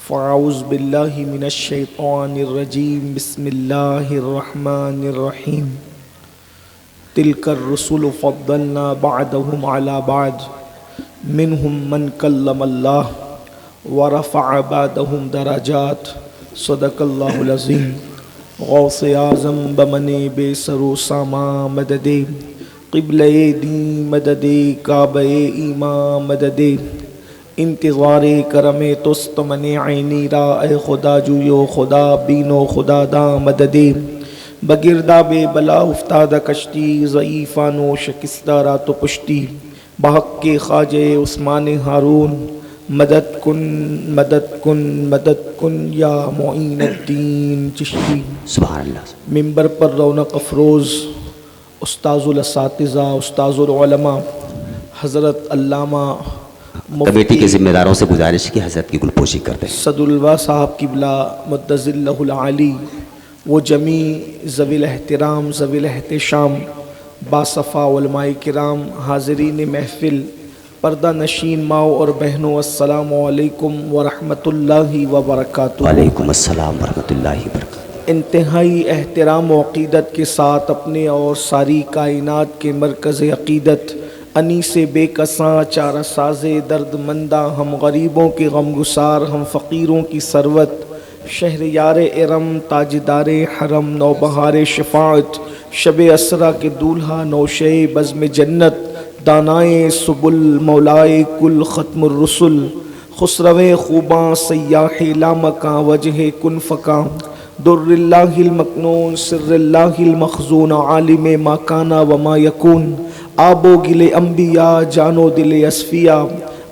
فاعوذ باللہ من الشیطان الرجیم بسم اللہ الرحمن الرحیم تلک الرسل فضلنا بعضهم على بعض منهم من کلم اللہ ورفع بعضهم درجات صدق اللہ العظیم غوث اعظم بمنے بے سر و ساما مدد قبلہ دین مدد کعبہ ایمان مدد انتظار کرم تست من عینی را اے خدا جویو خدا بینو خدا دا مدد بگردہ بے بلا افتاد کشتی ضعیفانو شکستہ رات و پشتی بحق کے خواجہ عثمان ہارون مدد کن مدد کن مدد کن یا معین الدین چشتی سبحان اللہ۔ ممبر پر رونق افروز استاذ الاساتذہ استاذ العلماء حضرت علامہ کمیٹی کے ذمہ داروں سے گزارش کی حضرت کی گلپوشی کرتے ہیں۔ صد الوا صاحب قبلہ مدظ اللہ العالی وہ جمیع ذوی الاحترام ذوی الاحتشام باصفا علماء کرام حاضرین محفل پردہ نشین ماؤ اور بہنوں السلام علیکم ورحمۃ اللہ وبرکاتہ۔ وعلیکم السلام ورحمۃ اللہ وبرکاتہ۔ انتہائی احترام و عقیدت کے ساتھ اپنے اور ساری کائنات کے مرکز عقیدت انیس بے کساں چارہ ساز درد مندہ ہم غریبوں کے غم گسار ہم فقیروں کی ثروت شہریار ارم تاجدار حرم نوبہار شفاعت شب اسرا کے دولہا نوشے بزم جنت دانائے سبل مولائے کل ختم الرسل خسرو خوباں سیاح لامکاں وجہ کن فکاں در اللہ المکنون سر اللہ المخزون عالم ما کانا وما یکون آب و گل انبیاء جانو دل اصفیاء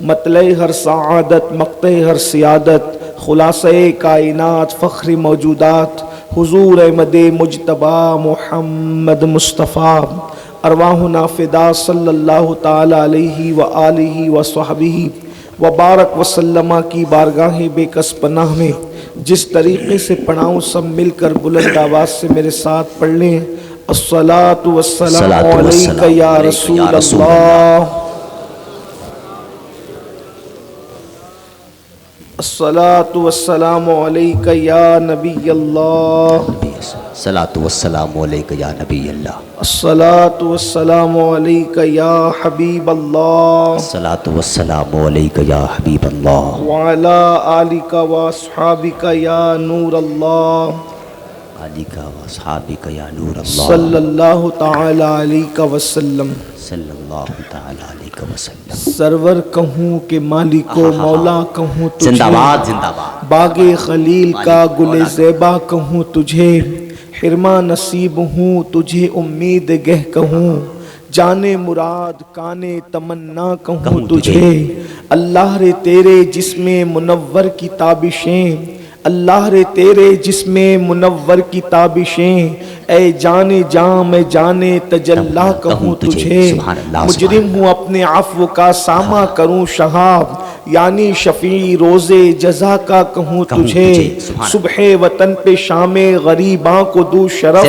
مطلع ہر سعادت مقطع ہر سیادت خلاصہ کائنات فخر موجودات حضور احمد مجتبی محمد مصطفیٰ ارواحنا فدا صلی اللہ تعالی علیہ وآلہ وصحبہ وبارک وسلم کی بارگاہ بے کس پناہ میں جس طریقے سے پڑھاؤں سب مل کر بلند آواز سے میرے ساتھ پڑھ لیں الصلاۃ والسلام علیک یا رسول اللہ الصلاۃ والسلام علیک یا نبی اللہ الصلاۃ والسلام علیک یا نبی اللہ الصلاۃ والسلام علیک یا حبیب اللہ الصلاۃ والسلام علیک یا حبیب اللہ وعلی آلک واصحابک یا نور اللہ آلک واصحابک یا نور اللہ صلی اللہ تعالی علیہ وسلم صلی اللہ تعالی علیہ وسلم۔ سرور کہوں کہ مالک و مولا کہوں تجھے زندہ باد زندہ باد۔ باغ خلیل کا گل زیبا کہوں تجھے حرما نصیب ہوں تجھے امید گہ کہوں جانے مراد کانے تمنا کہوں تجھے اللہ رے تیرے جسم منور کی تابشیں اللہ رے تیرے جسم منور کی تابشیں اے جانے جاں میں جانے تجلا کہوں تجھے مجرم ہوں اپنے عفو کا سامہ کروں شہاب یعنی شفیع روز جزا کا کہوں تجھے صبح وطن پہ شام غریباں کو دو شرف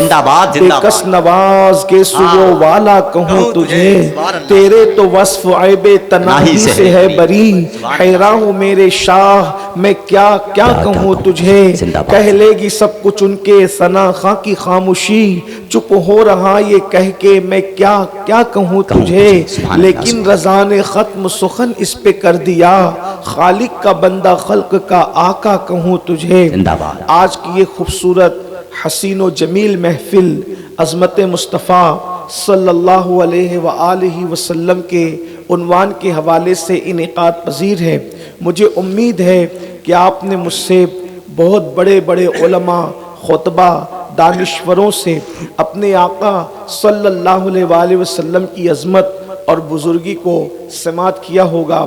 بے کس نواز کے سو والا کہوں تجھے تیرے تو وصف عیب تناہی سے ہے بری حیران ہوں میرے شاہ میں کیا کیا کہوں تجھے کہہ لے گی سب کچھ ان کے ثنا خاں کی خاموشی چپ ہو رہا یہ کہہ کے میں کیا کیا کہوں تجھے لیکن رضا نے ختم سخن اس پہ کر دیا خالق کا بندہ خلق کا آقا کہوں تجھے آج کی یہ خوبصورت حسین و جمیل محفل عظمت مصطفیٰ صلی اللہ علیہ وآلہ وسلم کے عنوان کے حوالے سے انعقاد پذیر ہے۔ مجھے امید ہے کہ آپ نے مجھ سے بہت بڑے بڑے علماء خطبہ دانشوروں سے اپنے آقا صلی اللہ علیہ وآلہ وسلم کی عظمت اور بزرگی کو سماعت کیا ہوگا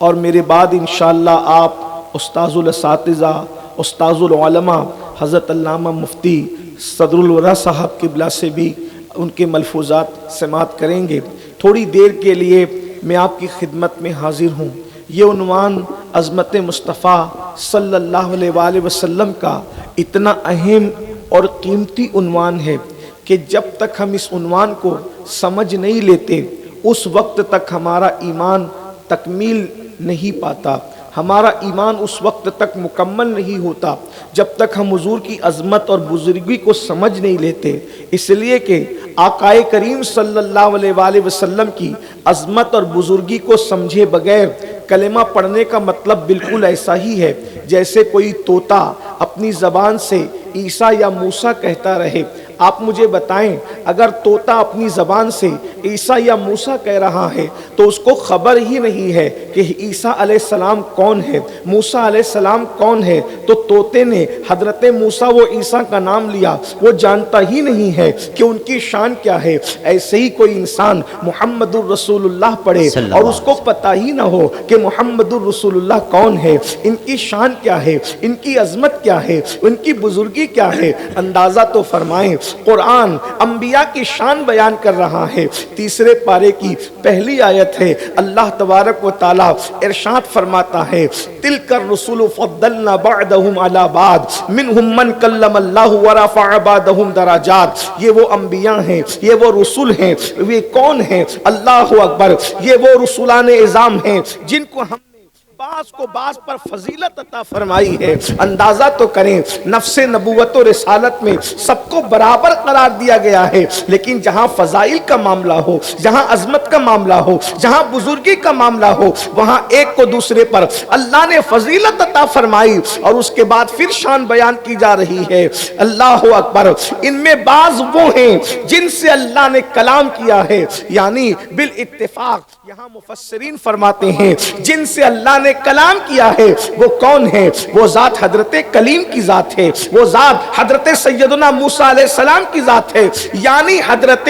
اور میرے بعد انشاءاللہ آپ استاذ الاساتذہ استاذ العلماء حضرت علامہ مفتی صدر الورا صاحب قبلہ سے بھی ان کے ملفوظات سماعت کریں گے۔ تھوڑی دیر کے لیے میں آپ کی خدمت میں حاضر ہوں۔ یہ عنوان عظمت مصطفیٰ صلی اللہ علیہ وآلہ وسلم کا اتنا اہم اور قیمتی عنوان ہے کہ جب تک ہم اس عنوان کو سمجھ نہیں لیتے اس وقت تک ہمارا ایمان تکمیل نہیں پاتا۔ ہمارا ایمان اس وقت تک مکمل نہیں ہوتا جب تک ہم حضور کی عظمت اور بزرگی کو سمجھ نہیں لیتے، اس لیے کہ آقائے کریم صلی اللہ علیہ وآلہ وسلم کی عظمت اور بزرگی کو سمجھے بغیر کلمہ پڑھنے کا مطلب بالکل ایسا ہی ہے جیسے کوئی طوطا اپنی زبان سے عیسیٰ یا موسیٰ کہتا رہے۔ آپ مجھے بتائیں، اگر طوطا اپنی زبان سے عیسیٰ یا موسیٰ کہہ رہا ہے تو اس کو خبر ہی نہیں ہے کہ عیسیٰ علیہ السلام کون ہے، موسیٰ علیہ السلام کون ہے، تو طوطے نے حضرت موسیٰ و عیسیٰ کا نام لیا، وہ جانتا ہی نہیں ہے کہ ان کی شان کیا ہے۔ ایسے ہی کوئی انسان محمد الرسول اللہ پڑھے اور اس کو پتہ ہی نہ ہو کہ محمد الرسول اللہ کون ہے، ان کی شان کیا ہے، ان کی عظمت کیا ہے، ان کی بزرگی کیا ہے، اندازہ تو فرمائیں۔ قرآن انبیاء کی شان بیان کر رہا ہے، تیسرے پارے کی پہلی آیت ہے، اللہ تبارک و تعالی ارشاد فرماتا ہے، تلک الرسل فضلنا بعضهم على بعض منهم من کلم اللہ ورفع بعضهم درجات۔ یہ وہ انبیاء ہیں، یہ وہ رسول ہیں، یہ کون ہیں؟ اللہ اکبر، یہ وہ رسولان اعظام ہیں جن کو ہم بعض کو بعض پر فضیلت عطا فرمائی ہے۔ اندازہ تو کریں، نفس نبوت و رسالت میں سب کو برابر قرار دیا گیا ہے، لیکن جہاں فضائل کا معاملہ ہو، جہاں عظمت کا معاملہ ہو، جہاں بزرگی کا معاملہ ہو، وہاں ایک کو دوسرے پر اللہ نے فضیلت عطا فرمائی اور اس کے بعد پھر شان بیان کی جا رہی ہے۔ اللہ اکبر، ان میں بعض وہ ہیں جن سے اللہ نے کلام کیا ہے، یعنی بالاتفاق یہاں مفسرین فرماتے ہیں جن سے اللہ نے کلام کیا ہے وہ کون ہے؟ وہ ذات حضرت کلیم کی ذات ہے، وہ ذات حضرت سیدنا موسیٰ علیہ السلام کی ذات ہے، یعنی حضرت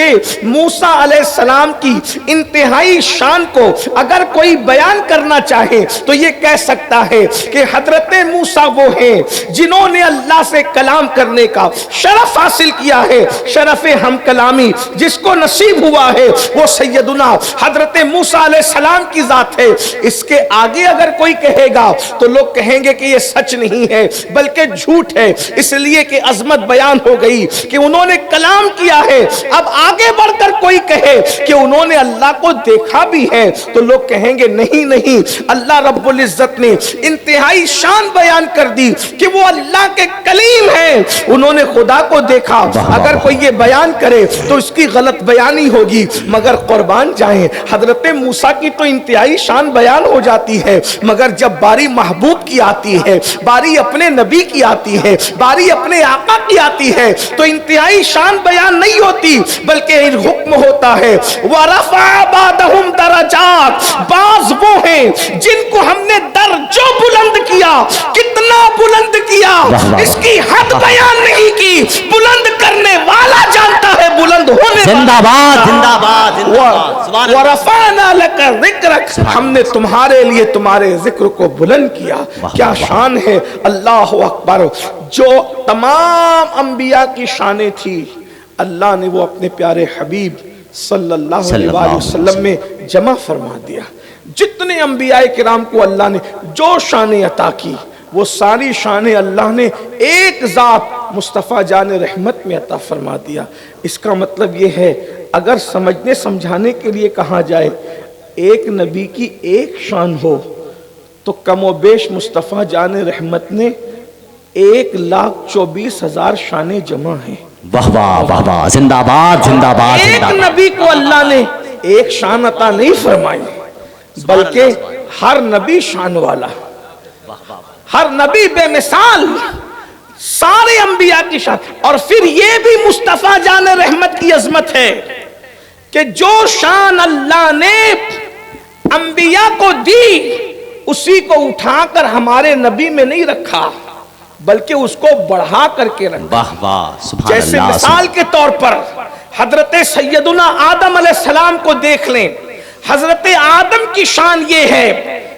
موسیٰ علیہ السلام کی انتہائی شان کو اگر کوئی بیان کرنا چاہے تو یہ کہہ سکتا ہے کہ حضرت موسیٰ وہ ہیں جنہوں نے اللہ سے کلام کرنے کا شرف حاصل کیا ہے۔ شرف ہم کلامی جس کو نصیب ہوا ہے وہ سیدنا حضرت موسیٰ علیہ السلام کی ذات ہے۔ اس کے آگے اگر کوئی کہے گا تو لوگ کہیں گے کہ یہ سچ نہیں ہے بلکہ جھوٹ ہے، اس لیے کہ عظمت بیان ہو گئی کہ انہوں نے کلام کیا ہے۔ اب آگے بڑھ کر کوئی کہے کہ انہوں نے اللہ کو دیکھا بھی ہے تو لوگ کہیں گے نہیں نہیں، اللہ رب العزت نے انتہائی شان بیان کر دی کہ وہ اللہ کے کلیم ہیں، انہوں نے خدا کو دیکھا۔ اگر کوئی یہ بیان کرے تو اس کی غلط بیانی ہوگی، مگر قربان جائیں حضرت موسیٰ کی تو انتہائی شان بیان ہو جاتی ہے، مگر جب باری محبوب کی آتی ہے، باری اپنے نبی کی آتی ہے، باری اپنے آقا کی آتی ہے تو انتہائی شان بیان نہیں ہوتی بلکہ حکم ہوتا ہے وَرَفَعَ بَعْضَهُمْ دَرَجَاتٍ۔ بعض وہ ہیں جن کو ہم نے درجوں بلند کیا، کتنا بلند کیا اس کی حد بیان نہیں کی، بلند کرنے والا جانتا ہے بلند ہونے والا۔ زندہ باد، زندہ باد، زندہ باد۔ وَرَفَعْنَا لَكَ ذِكْرَكَ، ہم نے تمہارے لیے تمہارے ذکر کو بلند کیا۔ کیا شان ہے، اللہ اکبر۔ جو تمام انبیاء کی شانیں تھی اللہ نے وہ اپنے پیارے حبیب صلی اللہ علیہ وسلم میں جمع فرما دیا۔ جتنے انبیاء کرام کو اللہ نے جو شانیں عطا کی وہ ساری شانیں اللہ نے ایک ذات مصطفیٰ جان رحمت میں عطا فرما دیا۔ اس کا مطلب یہ ہے اگر سمجھنے سمجھانے کے لیے کہا جائے ایک نبی کی ایک شان ہو تو کم و بیش مصطفیٰ جان رحمت نے 1,24,000 شانیں جمع ہیں۔ واہ واہ واہ واہ، زندہ باد، زندہ باد۔ ایک نبی کو اللہ نے ایک شان عطا نہیں فرمائی بلکہ ہر نبی شان والا، ہر نبی بے مثال، سارے انبیاء کی شان۔ اور پھر یہ بھی مصطفیٰ جان رحمت کی عظمت ہے کہ جو شان اللہ نے انبیاء کو دی اسی کو اٹھا کر ہمارے نبی میں نہیں رکھا بلکہ اس کو بڑھا کر کے رکھا۔ واہ واہ، سبحان اللہ۔ جیسے مثال کے طور پر حضرت سیدنا آدم علیہ السلام کو دیکھ لیں۔ حضرت آدم کی شان یہ ہے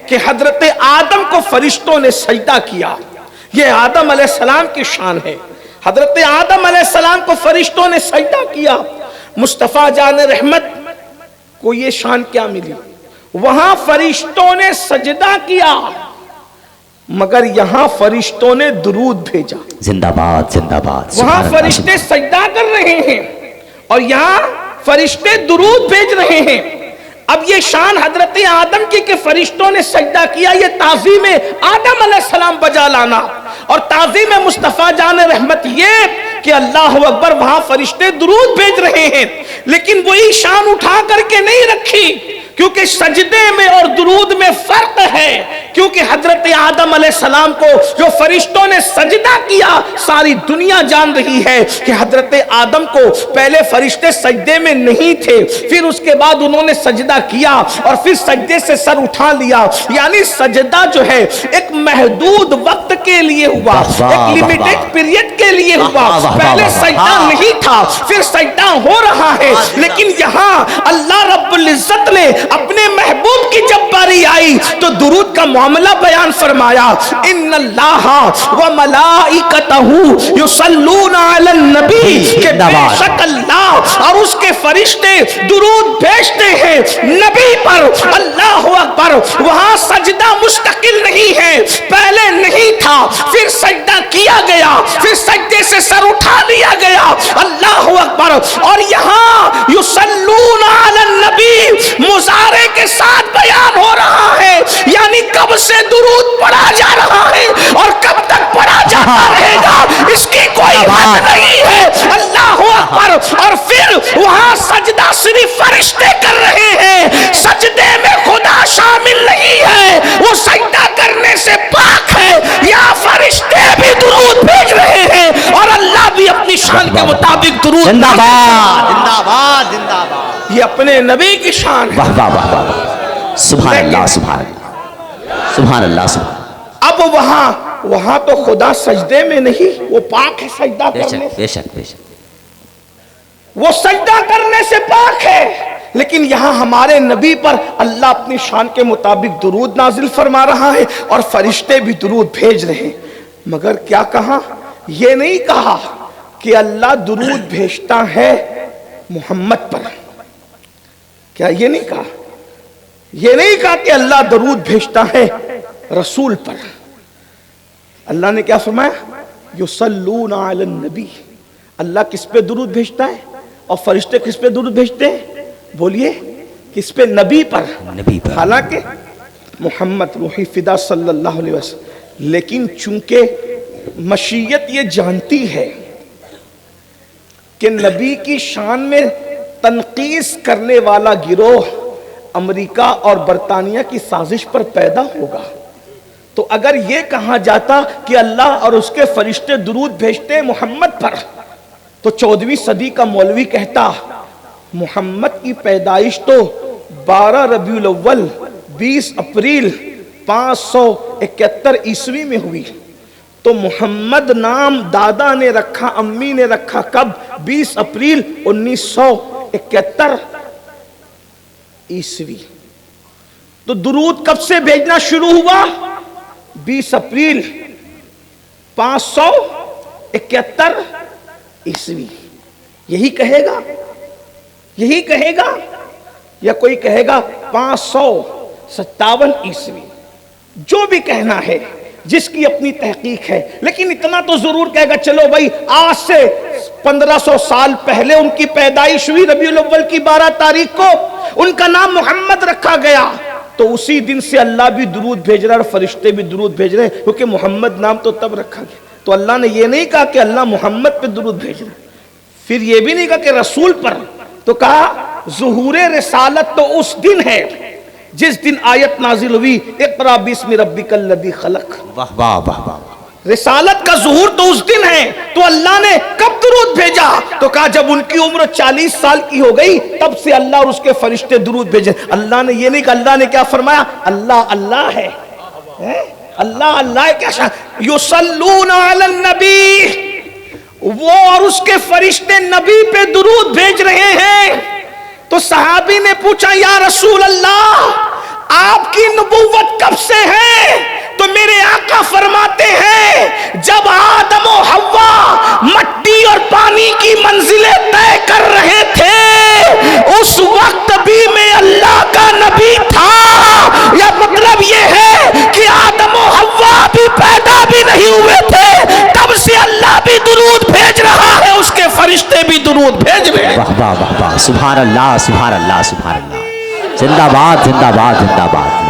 کہ حضرت آدم کو فرشتوں نے سجدہ کیا، یہ آدم علیہ السلام کی شان ہے۔ حضرت آدم علیہ السلام کو فرشتوں نے سجدہ کیا۔ مصطفیٰ جان رحمت کو یہ شان کیا ملی؟ وہاں فرشتوں نے سجدہ کیا مگر یہاں فرشتوں نے درود بھیجا۔ زندہ باد، زندہ باد۔ وہاں فرشتے سجدہ کر رہے ہیں اور یہاں فرشتے درود بھیج رہے ہیں۔ اب یہ شان حضرت آدم کی کہ فرشتوں نے سجدہ کیا، یہ تعظیم آدم علیہ السلام بجا لانا، اور تعظیم مصطفیٰ جان رحمت یہ کہ اللہ اکبر وہاں فرشتے درود بھیج رہے ہیں، لیکن وہی شان اٹھا کر کے نہیں رکھی، کیونکہ سجدے میں اور درود میں فرق ہے، کیونکہ حضرت آدم علیہ السلام کو جو فرشتوں نے سجدہ کیا ساری دنیا جان رہی ہے کہ حضرت آدم کو پہلے فرشتے سجدے میں نہیں تھے، پھر اس کے بعد انہوں نے سجدہ کیا اور پھر سجدے سے سر اٹھا لیا، یعنی سجدہ جو ہے ایک محدود وقت کے لیے ہوا، ایک لیمیٹڈ پیریڈ کے لیے ہوا، پہلے سجدہ نہیں تھا پھر سجدہ ہو رہا ہے، لیکن یہاں اللہ رب العزت نے اپنے محبوب کی جب باری آئی تو درود کا معاملہ بیان فرمایا، ان اللہ و ملائکتہ یصلون علی النبی، کہ بے شک اللہ اور اس کے فرشتے درود بھیجتے ہیں نبی پر۔ اللہ اکبر، وہاں سجدہ مستقل نہیں ہے، پہلے نہیں تھا پھر سجدہ کیا گیا، پھر سجدے سے سر اٹھا لیا گیا، اللہ اکبر، اور یہاں یصلون علی النبی مضارع کے ساتھ بیان ہو رہا ہے، یعنی کب سے درود پڑھا جا رہا ہے اور کب تک پڑھا جاتا رہے گا اس کی کوئی حد نہیں ہے، اللہ اکبر۔ اور پھر وہاں سجدہ صرف فرشتے کر رہے ہیں، سجدے میں خدا شامل نہیں ہے، وہ سجدہ کرنے سے پاک ہے، یا فرشتے بھی درود بھیج رہے ہیں اور اللہ بھی اپنی شان کے مطابق درود، زندہ باد زندہ باد زندہ باد، یہ اپنے نبی کی شان ہے۔ واہ واہ واہ واہ، سبحان اللہ سبحان اللہ سبحان اللہ سبحان۔ اب وہاں تو خدا سجدے میں نہیں، وہ پاک ہے سجدہ بے کرنے شک سے، بے شک بے شک، وہ سجدہ کرنے سے پاک ہے، لیکن یہاں ہمارے نبی پر اللہ اپنی شان کے مطابق درود نازل فرما رہا ہے اور فرشتے بھی درود بھیج رہے ہیں، مگر کیا کہا؟ یہ نہیں کہا کہ اللہ درود بھیجتا ہے محمد پر، کیا یہ نہیں کہا؟ یہ نہیں کہا کہ اللہ درود بھیجتا ہے رسول پر۔ اللہ نے کیا فرمایا؟ یصلون علی النبی، اللہ کس پہ درود بھیجتا ہے اور فرشتے کس پہ درود بھیجتے ہیں؟ بولیے کس پہ؟ نبی پر، نبی پر، حالانکہ محمد روحی فدا صلی اللہ علیہ وسلم، لیکن چونکہ مشیت یہ جانتی ہے کہ نبی کی شان میں تنقیص کرنے والا گروہ امریکہ اور برطانیہ کی سازش پر پیدا ہوگا، تو اگر یہ کہا جاتا کہ اللہ اور اس کے فرشتے درود بھیجتے محمد پر، تو 14ویں صدی کا مولوی کہتا محمد کی پیدائش تو 12 ربیع الاول 20 اپریل 571 عیسوی میں ہوئی، تو محمد نام دادا نے رکھا، امی نے رکھا کب؟ 20 اپریل 1971 عیسوی۔ تو درود کب سے بھیجنا شروع ہوا؟ 20 اپریل 571 عیسوی۔ یہی کہے گا؟ یہی کہے گا یا کوئی کہے گا 557 عیسوی؟ جو بھی کہنا ہے، جس کی اپنی تحقیق ہے، لیکن اتنا تو ضرور کہے گا چلو بھائی آج سے 1500 سال پہلے ان کی پیدائش ہوئی، ربیع الاول کی 12 تاریخ کو ان کا نام محمد رکھا گیا، تو اسی دن سے اللہ بھی درود بھیج رہا ہے اور فرشتے بھی درود بھیج رہے ہیں، کیونکہ محمد نام تو تب رکھا گیا۔ تو اللہ نے یہ نہیں کہا کہ اللہ محمد پہ درود بھیج رہا ہے، پھر یہ بھی نہیں کہا کہ رسول پر، تو کہا ظہور رسالت تو اس دن ہے جس دن آیت نازل ہوئی اقرا باسم ربک الذی خلق۔ واہ واہ واہ واہ، رسالت کا ظہور تو اس دن ہے، تو اللہ نے کب درود بھیجا؟ تو کہا جب ان کی عمر 40 سال کی ہو گئی تب سے اللہ اور اس کے فرشتے درود بھیجے۔ اللہ نے یہ نہیں کہا، اللہ نے کیا فرمایا؟ اللہ اللہ ہے، اللہ اللہ ہے، کیا شان؟ یصلون علی النبی، وہ اور اس کے فرشتے نبی پہ درود بھیج رہے ہیں۔ تو صحابی نے پوچھا یا رسول اللہ آپ کی نبوت کب سے ہے؟ تو میرے آقا فرماتے ہیں جب آدم و حوا مٹی اور پانی کی منزلیں طے کر رہے تھے اس وقت بھی میں اللہ کا نبی تھا۔ یا مطلب یہ ہے کہ آدم و حوا بھی پیدا بھی نہیں ہوئے تھے تب سے اللہ بھی درود بھیج رہا ہے، اس کے فرشتے بھی درود بھیج رہے ہیں۔ واہ واہ واہ واہ، سبحان اللہ سبحان اللہ سبحان اللہ۔ زندہ باد زندہ باد زندہ باد.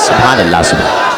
سبحان اللہ سبحان اللہ.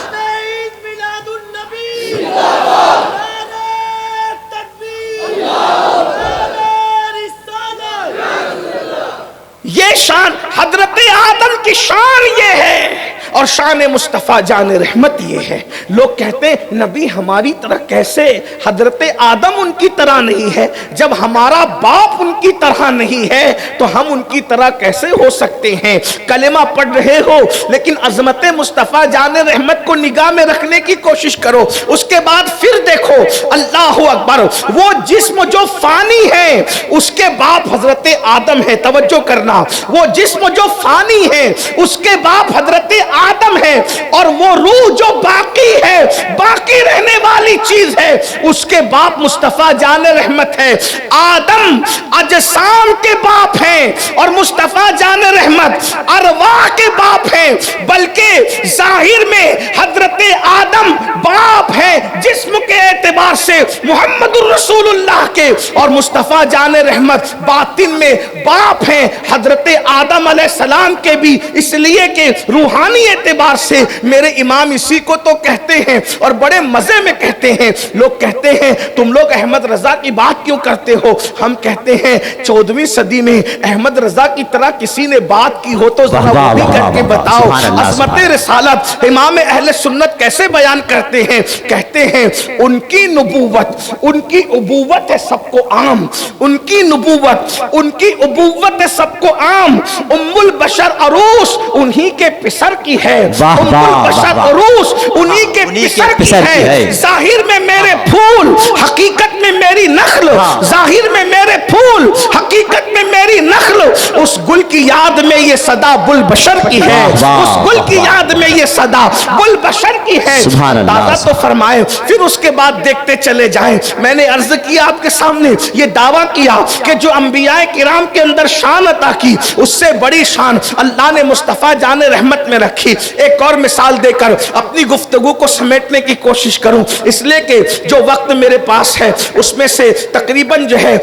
یہ شان حضرت آدم کی شان یہ ہے اور شان مصطفیٰ جان رحمت یہ ہے. لوگ کہتے ہیں نبی ہماری طرح کیسے؟ حضرت آدم ان کی طرح نہیں ہے. جب ہمارا باپ ان کی طرح نہیں ہے تو ہم ان کی طرح کیسے ہو سکتے ہیں؟ کلمہ پڑھ رہے ہو لیکن عظمت مصطفیٰ جان رحمت کو نگاہ میں رکھنے کی کوشش کرو. اس کے بعد پھر دیکھو اللہ اکبر، وہ جسم جو فانی ہے اس کے باپ حضرت آدم ہے. توجہ کرنا، وہ جسم جو فانی ہے اس کے باپ حضرت آدم ہے، اور وہ روح جو باقی ہے، باقی رہنے والی چیز ہے، اس کے باپ مصطفیٰ جان رحمت ہے. آدم اجسام کے باپ ہیں اور مصطفیٰ جان رحمت ارواح کے باپ ہیں. بلکہ ظاہر میں حضرت آدم باپ ہے جسم کے اعتبار سے محمد الرسول اللہ کے، اور مصطفیٰ جان رحمت باطن میں باپ ہیں حضرت آدم علیہ السلام کے بھی، اس لیے کہ روحانی اعتبار سے میرے امام اسی کو تو کہتے ہیں اور بڑے مزے میں کہتے ہیں. لوگ کہتے ہیں تم لوگ احمد رضا کی بات کیوں کرتے ہو؟ ہم کہتے ہیں 14ویں صدی میں احمد رضا کی طرح کسی نے بات کی ہو تو ذرا وہ بھی کر کے بتاؤ. عظمت رسالت امام اہل سنت کیسے بیان کرتے ہیں؟ کہتے ہیں ان کی نبوت، ان کی ابوت ہے سب کو عام، ان کی نبوت، ان کی ابوت ہے سب کو عام. ام البشر عروس انہی کے پسر کی ہے، ام البشر عروس انہی کے پسر کی ہے. ظاہر میں میرے پھول، حقیقت میں میری نخل، ظاہر میں میرے پھول، حقیقت میں میری نخل. اس گل کی یاد میں یہ صدا بل بشر کی ہے، اس گل کی یاد میں یہ صدا بل بشر کی ہے. دادا تو فرمائے. پھر اس کے بعد دیکھتے چلے جائیں. میں نے عرض کیا آپ کے سامنے، یہ دعویٰ کیا کہ جو انبیاء کرام کے اندر شان عطا کی اس سے بڑی شان اللہ نے مصطفیٰ جان رحمت میں رکھی. ایک اور مثال دے کر اپنی گفتگو کو سمیٹنے کی کوشش کروں، اس لیے کہ جو وقت میرے پاس ہے اس میں سے تقریباً جو ہے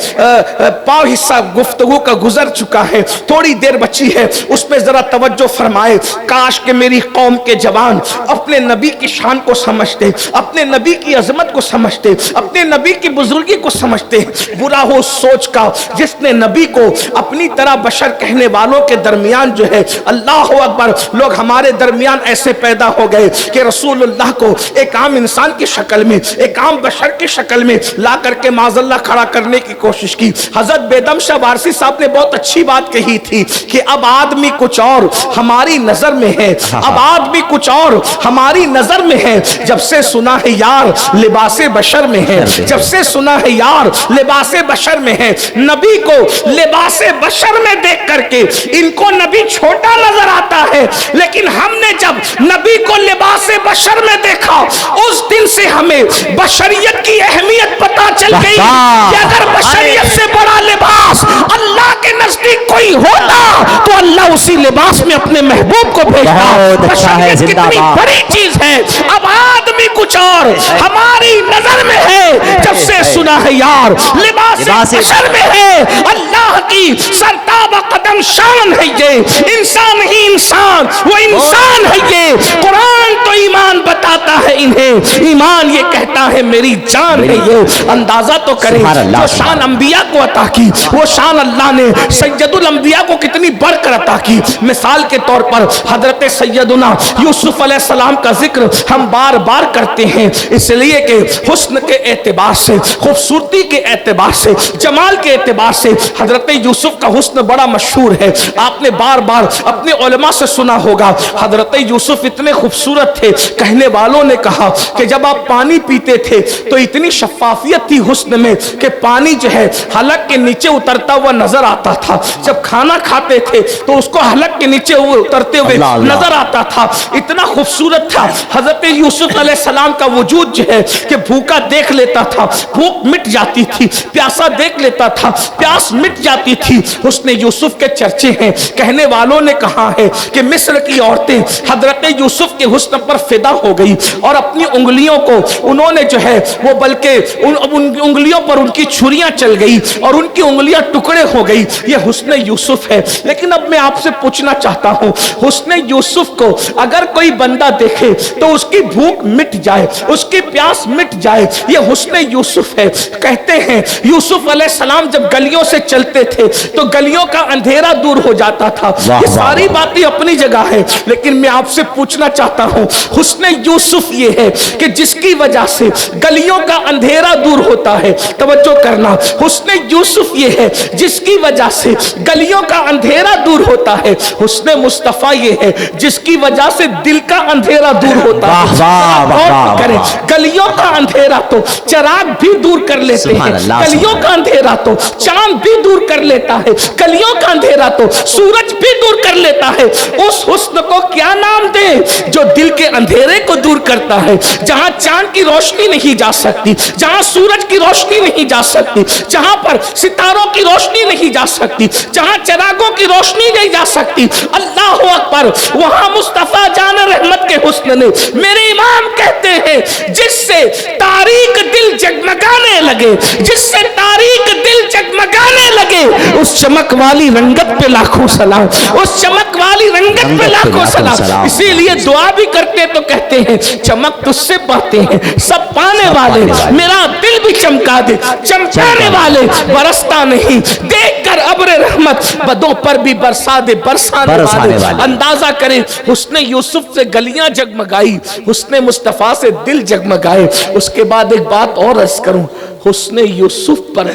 پاؤ حصہ گفتگو کا گزر چکا ہے، تھوڑی دیر بچی ہے. اس میں ذرا توجہ فرمائے. کاش کہ میری قوم کے جوان اپنے نبی کی شان کو سمجھتے، اپنے نبی کی عظمت کو سمجھتے، اپنے نبی کی بزرگی کو سمجھتے. برا ہو سوچ کا جس نے نبی کو اپنی طرح بشر کہنے والوں کے درمیان جو ہے، اللہ اکبر، لوگ ہمارے درمیان ایسے پیدا ہو گئے کہ رسول اللہ کو ایک عام انسان کی شکل میں، ایک عام بشر کی شکل میں لا کر کے معاذ اللہ کھڑا کرنے کی کوشش کی. حضرت بیدم شاہ وارسی صاحب نے بہت اچھی بات کہی تھی کہ اب آدمی کچھ اور ہماری نظر میں ہے، اب آدمی کچھ اور ہماری نظر میں ہے. جب سے سنا ہے یار لباس بشر میں ہے، جب سے سنا ہے یار لباس بشر میں ہے. نبی کو لباس بشر میں دیکھ کر کے ان کو نبی چھوٹا نظر آتا ہے، لیکن ہم نے جب نبی کو لباس بشر میں دیکھا اس دن سے ہمیں بشریت کی اہمیت پتا چل گئی کہ اگر بشریت سے بڑا لباس اللہ کے نزدیک کوئی ہوتا تو اللہ اسی لباس میں اپنے محبوب کو بھیجتا. بشریت کتنی بڑی چیز ہے. اب آدمی کچھ اور ہماری نظر میں ہے. جب سے سنا ہے یار لباس بشر میں ہے. اللہ کی سرتاب قدم شان ہے یہ، انسان ہی انسان، وہ انسان ہے یہ. قرآن تو ایمان بتاتا ہے انہیں، ایمان یہ کہتا ہے میری جان ہے یہ. اندازہ تو کریں جو شان انبیاء کو عطا کی، وہ شان اللہ نے سید الانبیاء کو کتنی بڑھ کر عطا کی. مثال کے طور پر حضرت سیدنا یوسف علیہ السلام کا ذکر ہم بار بار کرتے ہیں، اس لیے کہ حسن کے اعتبار سے، خوبصورتی کے اعتبار سے، جمال کے اعتبار سے حضرت یوسف کا حسن بڑا مشہور ہے. آپ نے بار بار اپنے علماء سے سنا ہوگا حضرت یوسف اتنے خوبصورت تھے، کہنے والوں نے کہا کہ جب آپ پانی پیتے تھے تو اتنی شفافیت تھی حسن میں کہ پانی جو ہے حلق کے نیچے اترتا ہوا نظر آتا تھا. جب کھانا کھاتے تھے تو اس کو حلق کے نیچے اترتے ہوئے نظر آتا تھا. اتنا خوبصورت تھا حضرت یوسف علیہ السلام کا وجود جو ہے کہ بھوکا دیکھ لیتا تھا بھوک مٹ جاتی تھی، پیاسا دیکھ لیتا تھا پیاس مٹ جاتی تھی حسن یوسف کے چرچے ہیں. کہنے والوں نے کہا ہے کہ مصر کی عورتیں حضرت یوسف کے حسن پر فدا ہو گئی اور اپنی انگلیوں کو انہوں نے جو ہے وہ بلکہ ان انگلیوں پر ان کی چھریاں چل گئی اور ان کی انگلیاں ٹکڑے ہو گئی. یہ حسن یوسف ہے. لیکن اب میں آپ سے پوچھنا چاہتا ہوں حسن یوسف کو اگر کوئی بندہ دیکھے تو اس کی بھوک مٹ جائے, اس کی پیاس مٹ جائے. یہ حسن یوسف ہے. کہتے ہیں یوسف علیہ السلام جب گلیوں سے چلتے تھے تو گلیوں کا اندھیرا دور ہو جاتا تھا. یہ ساری باتیں اپنی جگہ ہے, لیکن میں آپ سے پوچھنا چاہتا ہوں حسن یوسف یہ ہے کہ جس کی وجہ سے گلیوں کا اندھیرا دور ہوتا ہے. توجہ کرنا, حسن یوسف یہ ہے جس کی وجہ سے گلیوں کا اندھیرا دور ہوتا ہے. حسن مصطفیٰ یہ ہے جس کی وجہ سے دل کا اندھیرا دور ہوتا ہے. گلیوں کا اندھیرا تو چراغ بھی دور کر لیتے ہیں, گلیوں کا اندھیرا تو چاند بھی دور کر لیتا ہے, گلیوں کا اندھیرا تو سورج بھی دور کر لیتا ہے. اس حسن کو کیا نام دے جو دل کے اندھیرے کو دور کرتا ہے. جہاں چاند کی روشنی نہیں جا سکتی, جہاں سورج کی روشنی نہیں جا سکتی, جہاں پر ستاروں کی روشنی نہیں جا سکتی, جہاں چراغوں کی روشنی نہیں جا سکتی, اللہ اکبر, وہاں مصطفیٰ جان رحمت کے حسن نے, میرے امام کہتے ہیں جس سے تاریک دل جگمگانے لگے, جس سے تاریک دل جگمگانے لگے, اس چمک والی رنگت پہ لاکھوں سلام, اس چمک والی رنگت پہ لاکھوں سلام. اسی لیے دعا بھی کرتے تو کہتے ہیں چمک تجھ سے پاتے ہیں سب پانے والے, میرا دل بھی چمکا دے, چمکانے والے برستا نہیں, دیکھ کر ابر رحمت بدوں پر بھی برسا دے, برسانے والے. اندازہ کریں حسن یوسف سے گلیاں جگمگائی, حسن مصطفیٰ سے دل جگمگائے. اس کے بعد ایک بات اور عرض کروں, حسن یوسف پر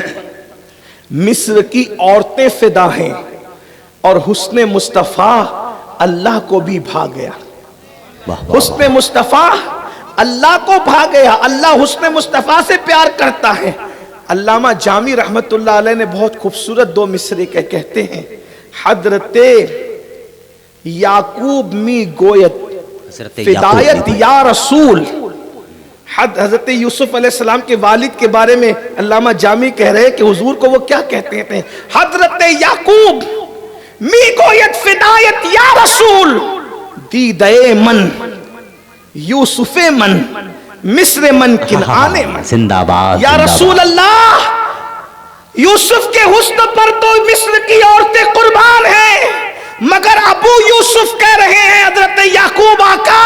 مصر کی عورتیں فدا ہیں اور حسن مصطفیٰ اللہ کو بھی بھا گیا. حسن مصطفیٰ اللہ کو بھا گیا. اللہ حسن مصطفیٰ سے پیار کرتا ہے. علامہ جامی رحمت اللہ علیہ نے بہت خوبصورت دو مصرے کہتے ہیں, حضرت یعقوب می گویت فدایت یا رسول. حضرت یوسف علیہ السلام کے والد کے بارے میں علامہ جامی کہہ رہے کہ حضور کو وہ کیا کہتے ہیں, حضرت یعقوب می گویت فدایت یا رسول, دیدے من یوسف من مصر من کنعان من. زندہ باد یا رسول اللہ, یوسف کے حسن پر تو مصر کی عورتیں قربان ہیں, مگر ابو یوسف کہہ رہے ہیں حضرت یعقوب آقا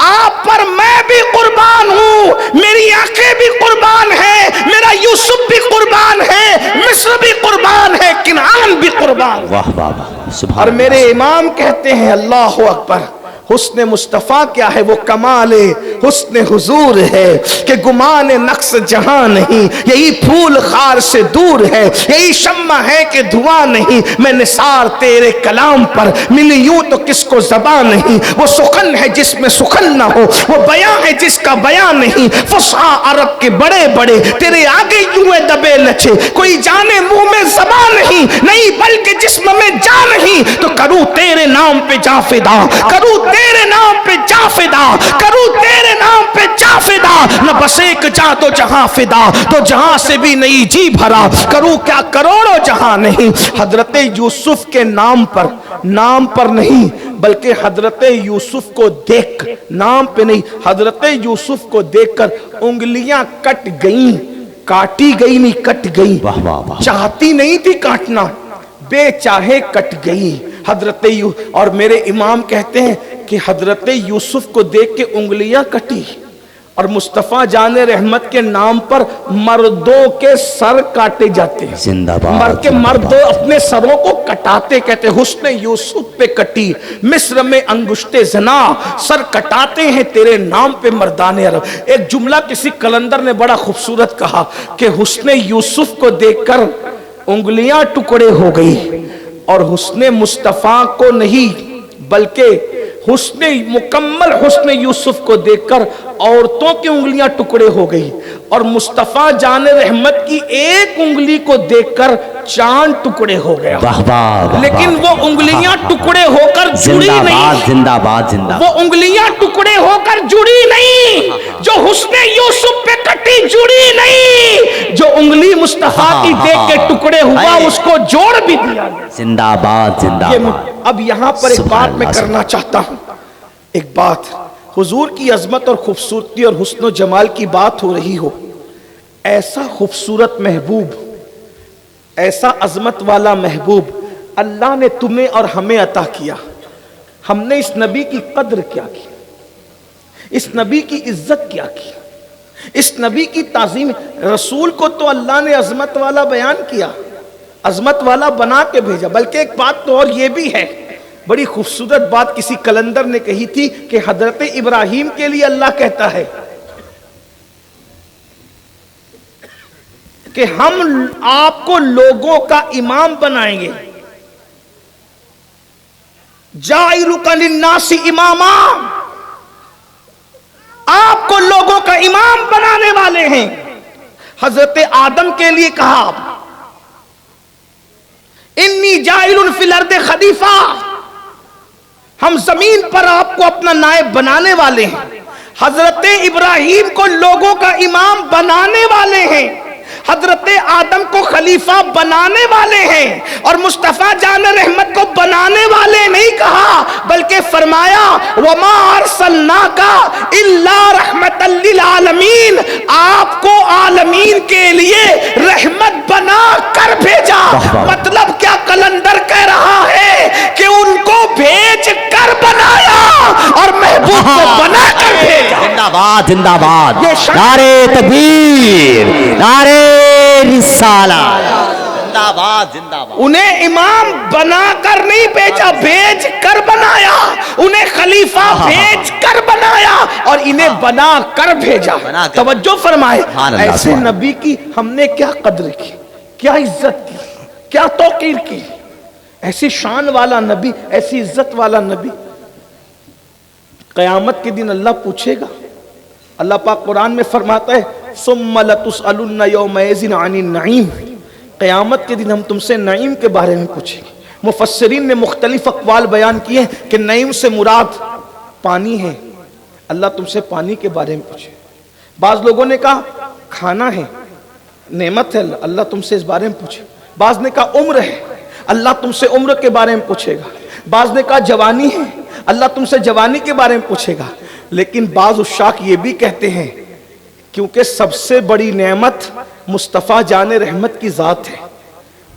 آپ پر میں بھی قربان ہوں, میری آنکھیں بھی قربان ہیں, میرا یوسف بھی قربان ہے, مصر بھی قربان ہے, کنعان بھی قربان. واہ واہ واہ. اور میرے امام کہتے ہیں اللہ اکبر, حسن مصطفیٰ کیا ہے, وہ کمال حسن حضور ہے کہ گمان نقص جہاں نہیں, یہی پھول خار سے دور ہے, یہی شمع ہے کہ دھواں نہیں. میں نثار تیرے کلام پر ملی یوں تو کس کو زبان نہیں, وہ سخن ہے جس میں سخن نہ ہو, وہ بیاں ہے جس کا بیان نہیں. فصحا عرب کے بڑے بڑے تیرے آگے یوں دبے لچے, کوئی جانے منہ میں زبان نہیں بلکہ جسم میں جان نہیں. تو کروں تیرے نام پہ جا فدا, کروں تیرے نام پہ جا فدا, کروں تیرے نام پہ جا فدا. نہ بس ایک جا تو جہاں فدا, تو جہاں سے بھی نہیں جی بھرا, کروں کیا کروڑوں جہاں نہیں. حضرت یوسف کے نام پر نہیں بلکہ حضرت یوسف کو دیکھ, نام پہ نہیں, حضرت یوسف کو دیکھ کر انگلیاں کٹ گئیں, کاٹی گئی نہیں کٹ گئی. چاہتی نہیں تھی کاٹنا, بے چاہے کٹ گئی. حضرت اور میرے امام کہتے ہیں کہ حضرت یوسف کو دیکھ کے انگلیاں کٹی, اور مصطفیٰ جان رحمت کے نام پر مردوں کے سر کاٹے جاتے ہیں. زندہ باد. مر کے مرد اپنے سروں کو کٹاتے, کہتے حسن یوسف پہ کٹی مصر میں انگشت زنا, سر کٹاتے ہیں تیرے نام پہ مردان عرب. ایک جملہ کسی کلندر نے بڑا خوبصورت کہا کہ حسن یوسف کو دیکھ کر انگلیاں ٹکڑے ہو گئی, اور حسن مصطفیٰ کو نہیں بلکہ مکمل حسن یوسف کو دیکھ کر عورتوں کی انگلیاں ٹکڑے ہو گئی. اور مصطفیٰ جان رحمت کی ایک انگلی کو دیکھ کر چاند ٹکڑے ہو گیا، لیکن وہ انگلیاں ٹکڑے ہو کر جڑی نہیں، زندہ باد زندہ وہ انگلیاں ٹکڑے ہو کر جڑی نہیں، جو حسن یوسف پہ کٹی جڑی نہیں، جو انگلی مصطفیٰ کی دیکھ کے ٹکڑے ہوا اس کو جوڑ بھی دیا گیا۔ زندہ باد زندہ باد۔ اب یہاں پر ایک بات میں کرنا چاہتا ہوں، ایک بات، حضور کی عظمت اور خوبصورتی اور حسن و جمال کی بات ہو رہی ہو، ایسا خوبصورت محبوب، ایسا عظمت والا محبوب اللہ نے تمہیں اور ہمیں عطا کیا، ہم نے اس نبی کی قدر کیا کی، اس نبی کی عزت کیا کی، اس نبی کی تعظیم۔ رسول کو تو اللہ نے عظمت والا بیان کیا، عظمت والا بنا کے بھیجا، بلکہ ایک بات تو اور یہ بھی ہے، بڑی خوبصورت بات کسی کلندر نے کہی تھی کہ حضرت ابراہیم کے لیے اللہ کہتا ہے کہ ہم آپ کو لوگوں کا امام بنائیں گے، جاعلک للناس اماما، آپ کو لوگوں کا امام بنانے والے ہیں۔ حضرت آدم کے لیے کہا انی جاعل فی الارض خلیفہ، ہم زمین پر آپ کو اپنا نائب بنانے والے ہیں۔ حضرت ابراہیم کو لوگوں کا امام بنانے والے ہیں، حضرت آدم کو خلیفہ بنانے والے ہیں، اور مصطفیٰ جان رحمت کو بنانے والے نہیں کہا، بلکہ فرمایا وَمَا أَرْسَلْنَاكَ إِلَّا رَحْمَةً لِّلْعَالَمِينَ، آپ کو عالمین کے لیے رحمت بنا کر بھیجا۔ مطلب کیا کلندر کہہ رہا ہے کہ ان کو بھیج کر بنایا اور محبوب کو بنا کر بھیجا۔ زندہ باد زندہ باد، نعرہ تکبیر، نعرہ رسالت، زندہ باد زندہ باد۔ انہیں امام بنا کر نہیں بھیجا، بھیج کر بنایا، انہیں خلیفہ بھیج کر بنایا، اور انہیں بنا کر بھیجا۔ توجہ فرمائے، ایسے نبی کی ہم نے کیا قدر کی، کیا عزت کی، کیا توقیر کی، ایسی شان والا نبی، ایسی عزت والا نبی۔ قیامت کے دن اللہ پوچھے گا، اللہ پاک قرآن میں فرماتا ہے ثم لتسألن یومئذ عن النعیم، قیامت کے دن ہم تم سے نعیم کے بارے میں پوچھیں گے۔ مفسرین نے مختلف اقوال بیان کیے کہ نعیم سے مراد پانی ہے، اللہ تم سے پانی کے بارے میں پوچھے۔ بعض لوگوں نے کہا کھانا ہے، نعمت ہے، اللہ تم سے اس بارے میں پوچھے۔ بعض نے کہا عمر ہے، اللہ تم سے عمر کے بارے میں پوچھے گا۔ بعض نے کہا جوانی ہے، اللہ تم سے جوانی کے بارے میں پوچھے گا۔ لیکن بعض عشاق یہ بھی کہتے ہیں کیونکہ سب سے بڑی نعمت مصطفیٰ جان رحمت کی ذات ہے،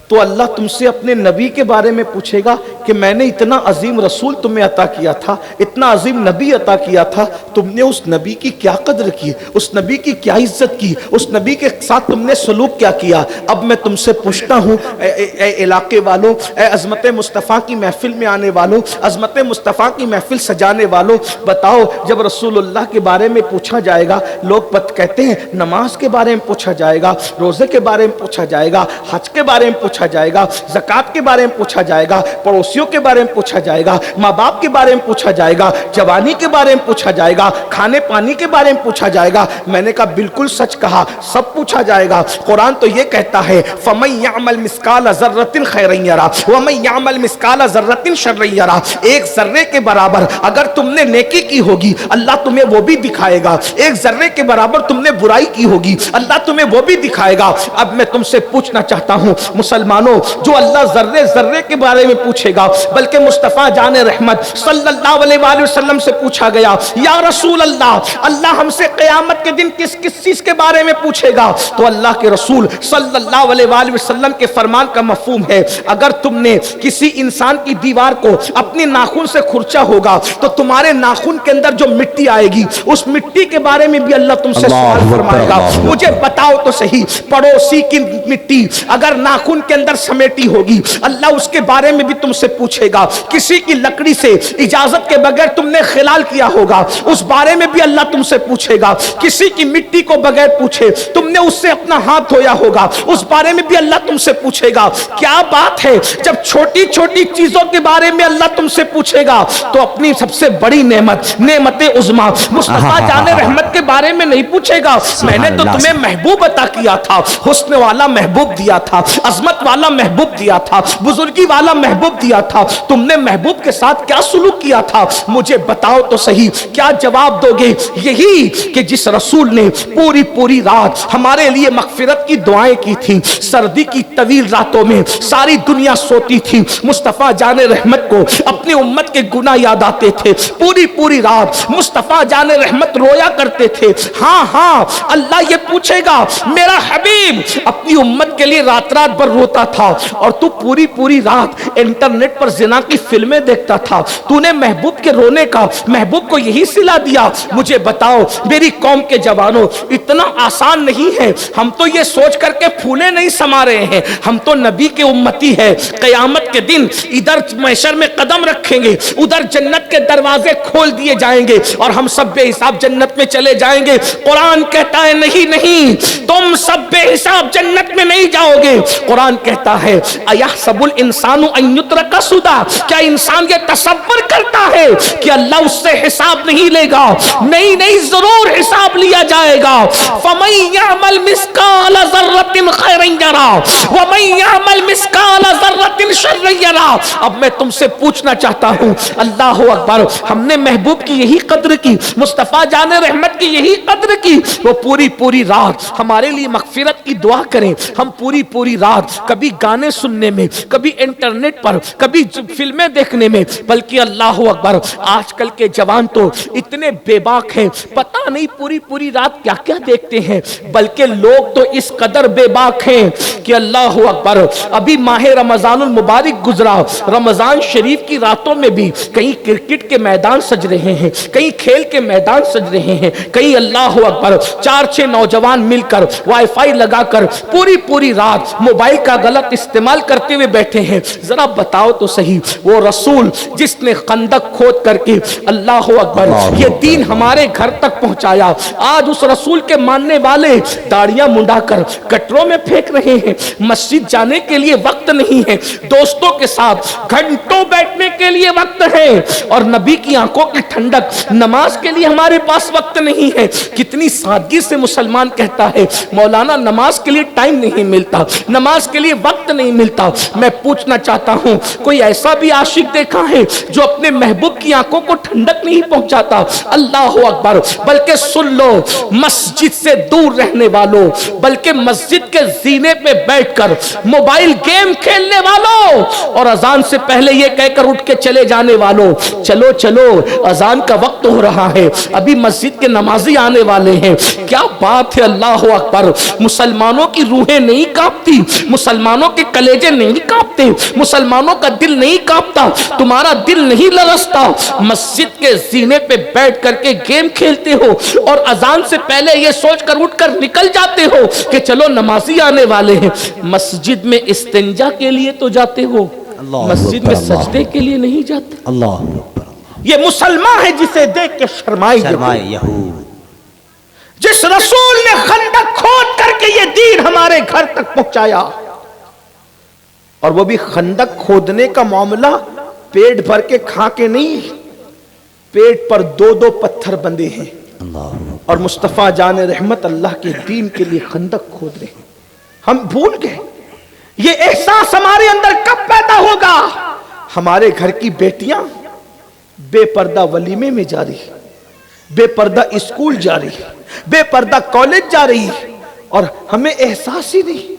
تو اللہ تم سے اپنے نبی کے بارے میں پوچھے گا کہ میں نے اتنا عظیم رسول تمہیں عطا کیا تھا، اتنا عظیم نبی عطا کیا تھا، تم نے اس نبی کی کیا قدر کی، اس نبی کی کیا عزت کی، اس نبی کے ساتھ تم نے سلوک کیا کیا۔ اب میں تم سے پوچھتا ہوں اے علاقے والوں، اے عظمت مصطفیٰ کی محفل میں آنے والوں، عظمت مصطفیٰ کی محفل سجانے والوں، بتاؤ جب رسول اللہ کے بارے میں پوچھا جائے گا، لوگ کہتے ہیں نماز کے بارے میں پوچھا جائے گا، روزے کے بارے میں پوچھا جائے گا، حج کے بارے میں پوچھا جائے گا، زکوٰۃ کے بارے میں پوچھا جائے گا، پڑوسیوں کے بارے میں پوچھا جائے گا، ماں باپ کے بارے میں پوچھا جائے گا، جوانی کے بارے میں پوچھا جائے گا، کھانے پانی کے بارے میں پوچھا جائے گا۔ میں نے کہا بالکل سچ کہا، سب پوچھا جائے گا۔ قرآن تو یہ کہتا ہے فَمَن يَعْمَلْ مِثْقَالَ ذَرَّةٍ خَيْرًا يَرَهُ وَمَن يَعْمَلْ مِثْقَالَ ذَرَّةٍ شَرًّا يَرَهُ، ایک ذرے کے برابر اگر تم نے نیکی کی ہوگی اللہ تمہیں وہ بھی دکھائے گا، ایک ذرے کے برابر تم نے برائی کی ہوگی اللہ تمہیں وہ بھی دکھائے گا۔ اب میں تم سے پوچھنا چاہتا ہوں مسلمانوں، جو اللہ ذرے ذرے کے بارے میں پوچھے گا، بلکہ مصطفیٰ جان رحمت صلی اللہ علیہ وآلہ وسلم سے پوچھا گیا یا رسول اللہ، اللہ ہم سے قیامت کے دن کس کس چیز کے بارے میں پوچھے گا؟ تو اللہ کے رسول صلی اللہ علیہ وآلہ وسلم کے فرمان کا مفہوم ہے اگر تم نے کسی انسان کی دیوار کو اپنی ناخن سے کھرچا ہوگا تو تمہارے ناخن کے اندر جو مٹی آئے گی اس مٹی کے بارے میں بھی اللہ تم سے سوال فرمائے گا۔ مجھے بتاؤ تو صحیح، پڑوسی کی مٹی اگر ناخن کے اندر سمیٹی ہوگی اللہ اس کے بارے میں بھی تم سے پوچھے گا۔ کسی کی لکڑی سے اجازت کے بغیر بغیر تم نے خلال کیا ہوگا اس بارے میں بھی اللہ تم سے پوچھے گا. کسی کی مٹی کو بغیر پوچھے تم نے اس سے اپنا ہاتھ دھویا ہوگا اس بارے میں بھی اللہ تم سے پوچھے گا. کیا بات ہے جب چھوٹی چھوٹی چیزوں کے بارے میں اللہ تم سے پوچھے گا تو اپنی سب سے بڑی نعمت عظمیٰ مصطفیٰ جان رحمت کے بارے میں نہیں پوچھے گا. میں نے تو تمہیں محبوب عطا کیا تھا, حسن والا محبوب دیا تھا, عظمت والا محبوب دیا تھا, بزرگی والا محبوب دیا تھا. تم نے محبوب کے ساتھ کیا سلوک کیا تھا مجھے بتاؤ تو صحیح. کیا جواب دو گے؟ یہی کہ جس رسول نے پوری رات ہمارے لیے مغفرت کی دعائیں کی تھی, سردی کی طویل راتوں میں ساری دنیا سوتی تھی, مصطفیٰ جان رحمت کو اپنی امت کے گناہ یاد آتے تھے, پوری رات مصطفیٰ جان رحمت رویا کرتے تھے. ہاں اللہ یہ پوچھے گا میرا حبیب اپنی امت کے لیے رات بھر روتا تھا اور تو پوری رات انٹرنیٹ پر زنا کی فلمیں دیکھتا تھا. تو نے محبوب کے رونے کا محبوب کو یہی صلہ دیا. مجھے بتاؤ میری قوم کے جوانوں, اتنا آسان نہیں ہے. ہم تو یہ سوچ کر کے پھولے نہیں سما رہے ہیں, ہم تو نبی کے امتی ہے. قیامت کے دن ادھر محشر میں قدم رکھیں گے, ادھر جنت کے دروازے کھول دیے جائیں گے اور ہم سب بے حساب جنت میں چلے جائیں گے. قرآن کہتا ہے نہیں تم سب بے حساب جنت میں نہیں جاؤ گے. قرآن کہتا ہے ایحسب الانسان ان یترک سدی, کیا انسان یہ تصور کرتا ہے کہ اللہ اس سے حساب نہیں لے گا؟ نہیں ضرور حساب لیا جائے گا. فمن یعمل مثقال ذرۃ خیرا یرا ومن یعمل مثقال ذرۃ شرا یرا. اب میں تم سے پوچھنا چاہتا ہوں, اللہ اکبر, ہم نے محبوب کی یہی قدر کی, مصطفیٰ جان رحمت کی یہی قدر کی. وہ پوری رات ہمارے لیے مغفرت کی دعا کریں. ہم پوری رات کبھی گانے سننے میں, کبھی انٹرنیٹ پر, کبھی فلمیں دیکھنے میں, بلکہ اللہ اکبر آج کل کے جوان تو اتنے بے باک ہیں, پتہ نہیں پوری رات کیا دیکھتے ہیں. بلکہ لوگ تو اس قدر بے باک ہیں کہ اللہ اکبر, ابھی ماہ رمضان المبارک گزرا, رمضان شریف کی راتوں میں بھی کہیں کرکٹ کے میدان سج رہے ہیں, کہیں کھیل کے میدان سج رہے ہیں, کہیں اللہ اکبر 4-6 نوجوان مل کر وائی فائی لگا کر پوری رات موبائل کا غلط استعمال کرتے ہوئے بیٹھے ہیں. ذرا بتاؤ تو صحیح, وہ رسول جس نے خندق کھود کر کے اللہ اکبر یہ دین ہمارے گھر تک پہنچایا, آج اس رسول کے ماننے والے داڑیاں منڈا کر گٹروں میں پھینک رہے ہیں. مسجد جانے کے لیے وقت نہیں ہے, دوستوں کے ساتھ گھنٹوں بیٹھنے کے لیے وقت ہے, اور نبی کی آنکھوں کی ٹھنڈک نماز کے لیے ہمارے پاس وقت نہیں ہے. کتنی سادگی سے مسلمان کہتا ہے مولانا نماز کے لیے ٹائم نہیں ملتا, نماز کے لیے وقت نہیں ملتا. میں پوچھنا چاہتا ہوں کوئی ایسا بھی عاشق دیکھا ہے جو اپنے محبوب کی آنکھوں کو ٹھنڈک نہیں پہنچاتا؟ اللہ اکبر. بلکہ سن لو مسجد سے دور رہنے والوں, بلکہ مسجد کے زینے پہ بیٹھ کر موبائل گیم کھیلنے والوں, اور اذان سے پہلے یہ کہہ کر اٹھ کے چلے جانے والوں, چلو اذان کا وقت ہو رہا ہے, ابھی مسجد کے نمازی آنے والے ہیں. کیا بات ہے, اللہ اکبر. مسلمانوں کی روحیں نہیں کانپتی, مسلمانوں کے کلیجے نہیں کانپتے, مسلمانوں کا دل نہیں کانپتا, تمہارا دل نہیں لرزتا. مسجد کے زینے پہ بیٹھ کر کے گیم کھیلتے ہو اور اذان سے پہلے یہ سوچ کر اٹھ کر نکل جاتے ہو کہ چلو نمازی آنے والے ہیں. مسجد میں استنجا کے لیے تو جاتے ہو, مسجد میں سجدے کے لیے نہیں جاتے. اللہ یہ مسلمان ہے جسے دیکھ کے شرمائے یہود. جس رسول نے خندق کھود کر کے یہ دین ہمارے گھر تک پہنچایا, اور وہ بھی خندق کھودنے کا معاملہ پیٹ بھر کے کھا کے نہیں, پیٹ پر 2 پتھر بندے ہیں, اور مصطفیٰ جان رحمت اللہ کے دین کے لیے خندق کھود رہے ہیں. ہم بھول گئے. یہ احساس ہمارے اندر کب پیدا ہوگا؟ ہمارے گھر کی بیٹیاں بے پردہ ولیمے میں جا رہی, بے پردہ اسکول جا رہی, بے پردہ کالج جا رہی, اور ہمیں احساس ہی نہیں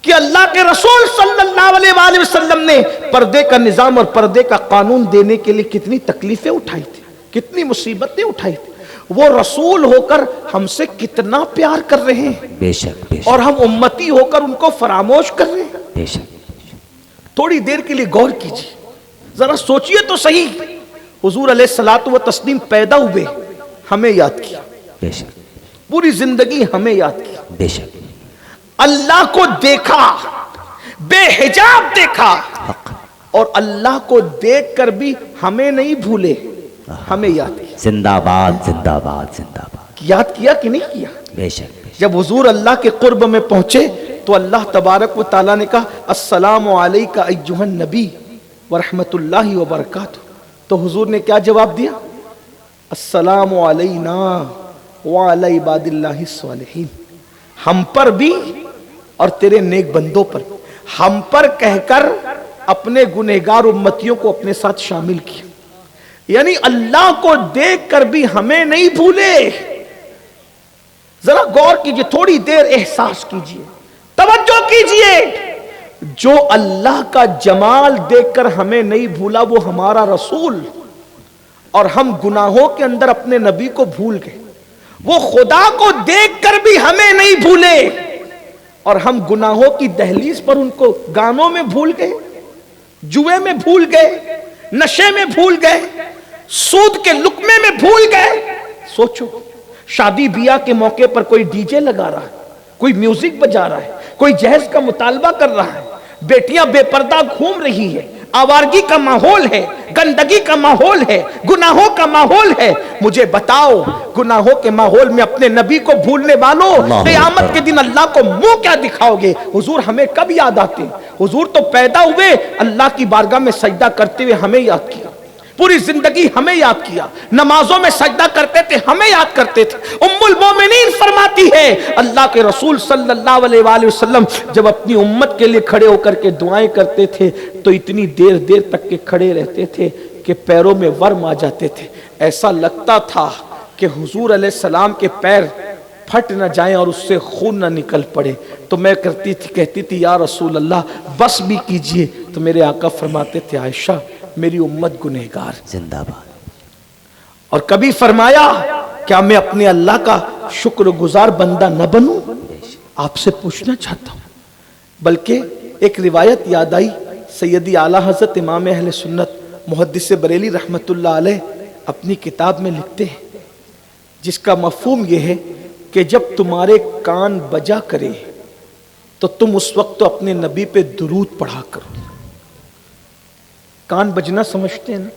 کہ اللہ کے رسول صلی اللہ علیہ وآلہ وسلم نے پردے کا نظام اور پردے کا قانون دینے کے لیے کتنی تکلیفیں اٹھائی تھی, کتنی مصیبتیں اٹھائی تھی. وہ رسول ہو کر ہم سے کتنا پیار کر رہے ہیں, بے شک, اور ہم امتی ہو کر ان کو فراموش کر رہے ہیں. بے شک. تھوڑی دیر کے لیے غور کیجیے, ذرا سوچئے تو صحیح. حضور علیہ الصلوۃ والتسلیم پیدا ہوئے, ہمیں یاد کیا, بے شک, پوری زندگی ہمیں یاد کیا, بے شک, اللہ کو دیکھا, بے حجاب دیکھا, اور اللہ کو دیکھ کر بھی ہمیں نہیں بھولے، ہمیں یاد کیا۔ زندہ باد زندہ باد زندہ باد، یاد کیا کہ نہیں کیا؟ بے شک بے شک۔ جب حضور اللہ کے قرب میں پہنچے تو اللہ تبارک و تعالیٰ نے کہا السلام علیکہ ایھا النبی ورحمۃ اللہ وبرکاتہ، تو حضور نے کیا جواب دیا؟ السلام علینا وعلی عباد اللہ الصالحین، ہم پر بھی اور تیرے نیک بندوں پر، ہم پر کہہ کر اپنے گنہگار امتیوں کو اپنے ساتھ شامل کیا، یعنی اللہ کو دیکھ کر بھی ہمیں نہیں بھولے۔ ذرا غور کیجئے، تھوڑی دیر احساس کیجئے، توجہ کیجئے، جو اللہ کا جمال دیکھ کر ہمیں نہیں بھولا وہ ہمارا رسول، اور ہم گناہوں کے اندر اپنے نبی کو بھول گئے۔ وہ خدا کو دیکھ کر بھی ہمیں نہیں بھولے اور ہم گناہوں کی دہلیز پر ان کو گانوں میں بھول گئے، جوئے میں بھول گئے، نشے میں بھول گئے، سود کے لقمے میں بھول گئے۔ سوچو، شادی بیاہ کے موقع پر کوئی ڈی جے لگا رہا ہے، کوئی میوزک بجا رہا ہے، کوئی جہیز کا مطالبہ کر رہا ہے، بیٹیاں بے پردہ گھوم رہی ہے، آوارگی کا ماحول ہے، گندگی کا ماحول ہے، گناہوں کا ماحول ہے۔ مجھے بتاؤ، گناہوں کے ماحول میں اپنے نبی کو بھولنے والوں، قیامت کے دن اللہ کو منہ کیا دکھاؤ گے؟ حضور ہمیں کب یاد آتے ہیں؟ حضور تو پیدا ہوئے اللہ کی بارگاہ میں سجدہ کرتے ہوئے ہمیں یاد کیا، پوری زندگی ہمیں یاد کیا، نمازوں میں سجدہ کرتے تھے، ہمیں یاد کرتے تھے۔ ام المومنین فرماتی ہے اللہ کے رسول صلی اللہ علیہ وآلہ وسلم جب اپنی امت کے لیے کھڑے ہو کر کے دعائیں کرتے تھے تو اتنی دیر دیر تک کے کھڑے رہتے تھے کہ پیروں میں ورم آ جاتے تھے، ایسا لگتا تھا کہ حضور علیہ السلام کے پیر پھٹ نہ جائیں اور اس سے خون نہ نکل پڑے۔ تو میں کہتی تھی یا رسول اللہ بس بھی کیجئے، تو میرے آقا فرماتے تھے عائشہ میری امت گنہگار زندہ باد۔ اور کبھی فرمایا کیا میں اپنے اللہ کا شکر گزار بندہ نہ بنوں؟ آپ سے پوچھنا چاہتا ہوں، بلکہ ایک روایت یاد آئی، سیدی اعلیٰ حضرت امام اہل سنت محدث بریلی رحمت اللہ علیہ اپنی کتاب میں لکھتے ہیں، جس کا مفہوم یہ ہے کہ جب تمہارے کان بجا کرے تو تم اس وقت تو اپنے نبی پہ درود پڑھا کرو۔ کان بجنا سمجھتے ہیں نا؟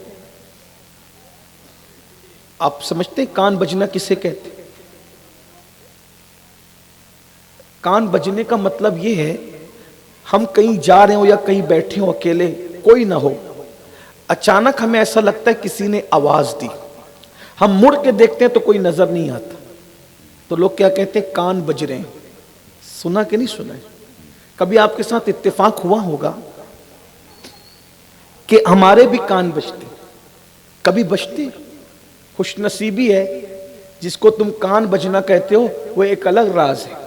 آپ سمجھتے ہیں کان بجنا کسے کہتے ہیں؟ کان بجنے کا مطلب یہ ہے ہم کہیں جا رہے ہوں یا کہیں بیٹھے ہوں اکیلے، کوئی نہ ہو، اچانک ہمیں ایسا لگتا ہے کسی نے آواز دی، ہم مڑ کے دیکھتے ہیں تو کوئی نظر نہیں آتا، تو لوگ کیا کہتے ہیں کان بج رہے ہیں۔ سنا کہ نہیں سنا ہے؟ کبھی آپ کے ساتھ اتفاق ہوا ہوگا کہ ہمارے بھی کان بجتے، کبھی بجتے؟ خوش نصیبی ہے جس کو تم کان بجنا کہتے ہو، وہ ایک الگ راز ہے۔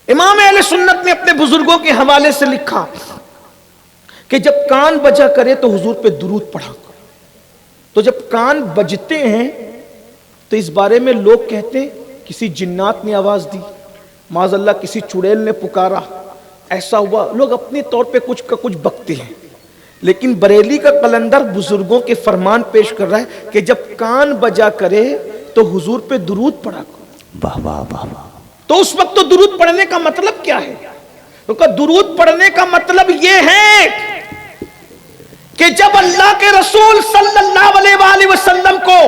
امام اہل سنت نے اپنے بزرگوں کے حوالے سے لکھا کہ جب کان بجا کرے تو حضور پہ درود پڑھا کرو۔ تو جب کان بجتے ہیں تو اس بارے میں لوگ کہتے ہیں کسی جنات نے آواز دی، معاذ اللہ کسی چڑیل نے پکارا، ایسا ہوا، لوگ اپنے طور پہ کچھ کا کچھ بکتے ہیں، لیکن بریلی کا قلندر بزرگوں کے فرمان پیش کر رہا ہے کہ جب کان بجا کرے تو حضور پہ درود پڑھا کرو۔ واہ واہ واہ واہ۔ تو اس وقت تو درود پڑھنے کا مطلب کیا ہے؟ تو کہ درود پڑھنے کا مطلب یہ ہے کہ جب اللہ کے رسول صلی اللہ علیہ وآلہ وسلم کو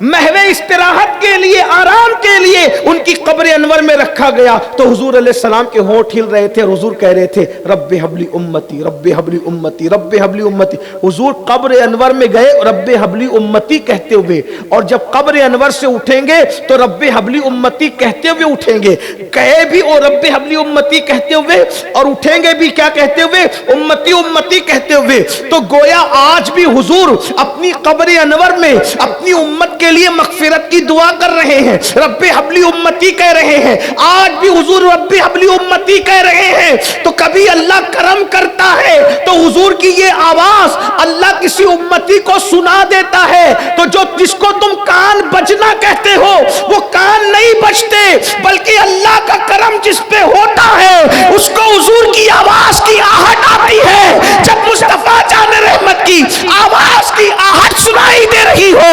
محو استراحت کے لیے، آرام کے لیے ان کی قبر انور میں رکھا گیا تو حضور علیہ السلام کے ہونٹ ہل رہے تھے اور حضور کہہ رہے تھے رب حبلی امتی رب حبلی امتی رب حبلی امتی۔ حضور قبر انور میں گئے رب حبلی امتی کہتے ہوئے، اور جب قبر انور سے اٹھیں گے تو رب حبلی امتی کہتے ہوئے اٹھیں گے، کہے بھی اور رب حبلی امتی کہتے ہوئے اور اٹھیں گے بھی کیا کہتے ہوئے؟ امتی امتی کہتے ہوئے۔ تو گویا آج بھی حضور اپنی قبر انور میں اپنی امت کے لیے مغفرت کی دعا کر رہے ہیں، رب حبلی امتی کہہ رہے ہیں، آج بھی حضور رب حبلی امتی کہہ رہے ہیں۔ تو کبھی اللہ کرم کرتا ہے تو حضور کی یہ آواز اللہ کسی امتی کو سنا دیتا ہے، تو جس کو تم کان بجنا کہتے ہو وہ کان نہیں بجتے، بلکہ اللہ کا کرم جس پہ ہوتا ہے اس کو حضور کی آواز کی آہٹ آتی ہے۔ جب مصطفیٰ جان رحمت کی آواز کی آہٹ سنائی دے رہی ہو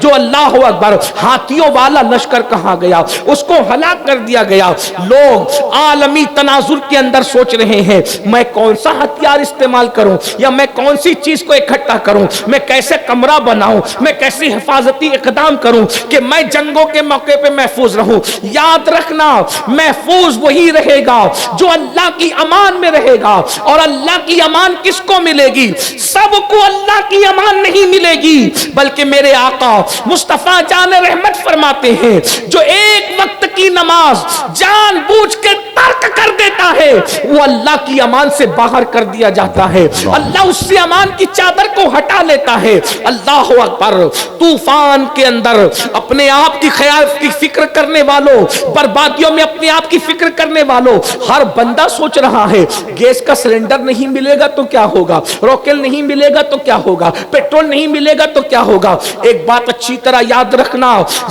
جو اللہ اکبر ہاتھیوں والا لشکر کہاں گیا، اس کو ہلاک کر دیا گیا۔ لوگ عالمی تناظر کے اندر سوچ رہے ہیں میں کون سا ہتھیار استعمال کروں یا میں کون سی چیز کو اکٹھا کروں، میں کیسے کمرہ بناؤں، میں کیسی حفاظتی اقدام کروں کہ میں جنگوں کے موقع پہ محفوظ رہوں۔ یاد رکھنا محفوظ وہی رہے گا جو اللہ کی امان میں رہے گا، اور اللہ کی امان کس کو ملے گی؟ سب کو اللہ کی امان نہیں ملے گی، بلکہ میرے آقا مصطفیٰ جان رحمت فرماتے ہیں جو ایک وقت کی نماز جان بوجھ کے ترک کر دیتا ہے وہ اللہ کی امان سے باہر کر دیا جاتا ہے، اللہ اس سے امان کی چادر کو ہٹا لیتا ہے۔ اللہ اکبر۔ طوفان کے اندر اپنے آپ کی خیال کی فکر کرنے والوں، بربادیوں میں اپنے آپ کی فکر کرنے والوں، ہر بندہ سوچ رہا ہے گیس کا سلنڈر نہیں ملے گا تو کیا ہوگا، روکیل نہیں ملے گا تو کیا ہوگا، پیٹرول نہیں ملے گا تو کیا ہوگا۔ ایک بات اچھی طرح یاد رکھنا،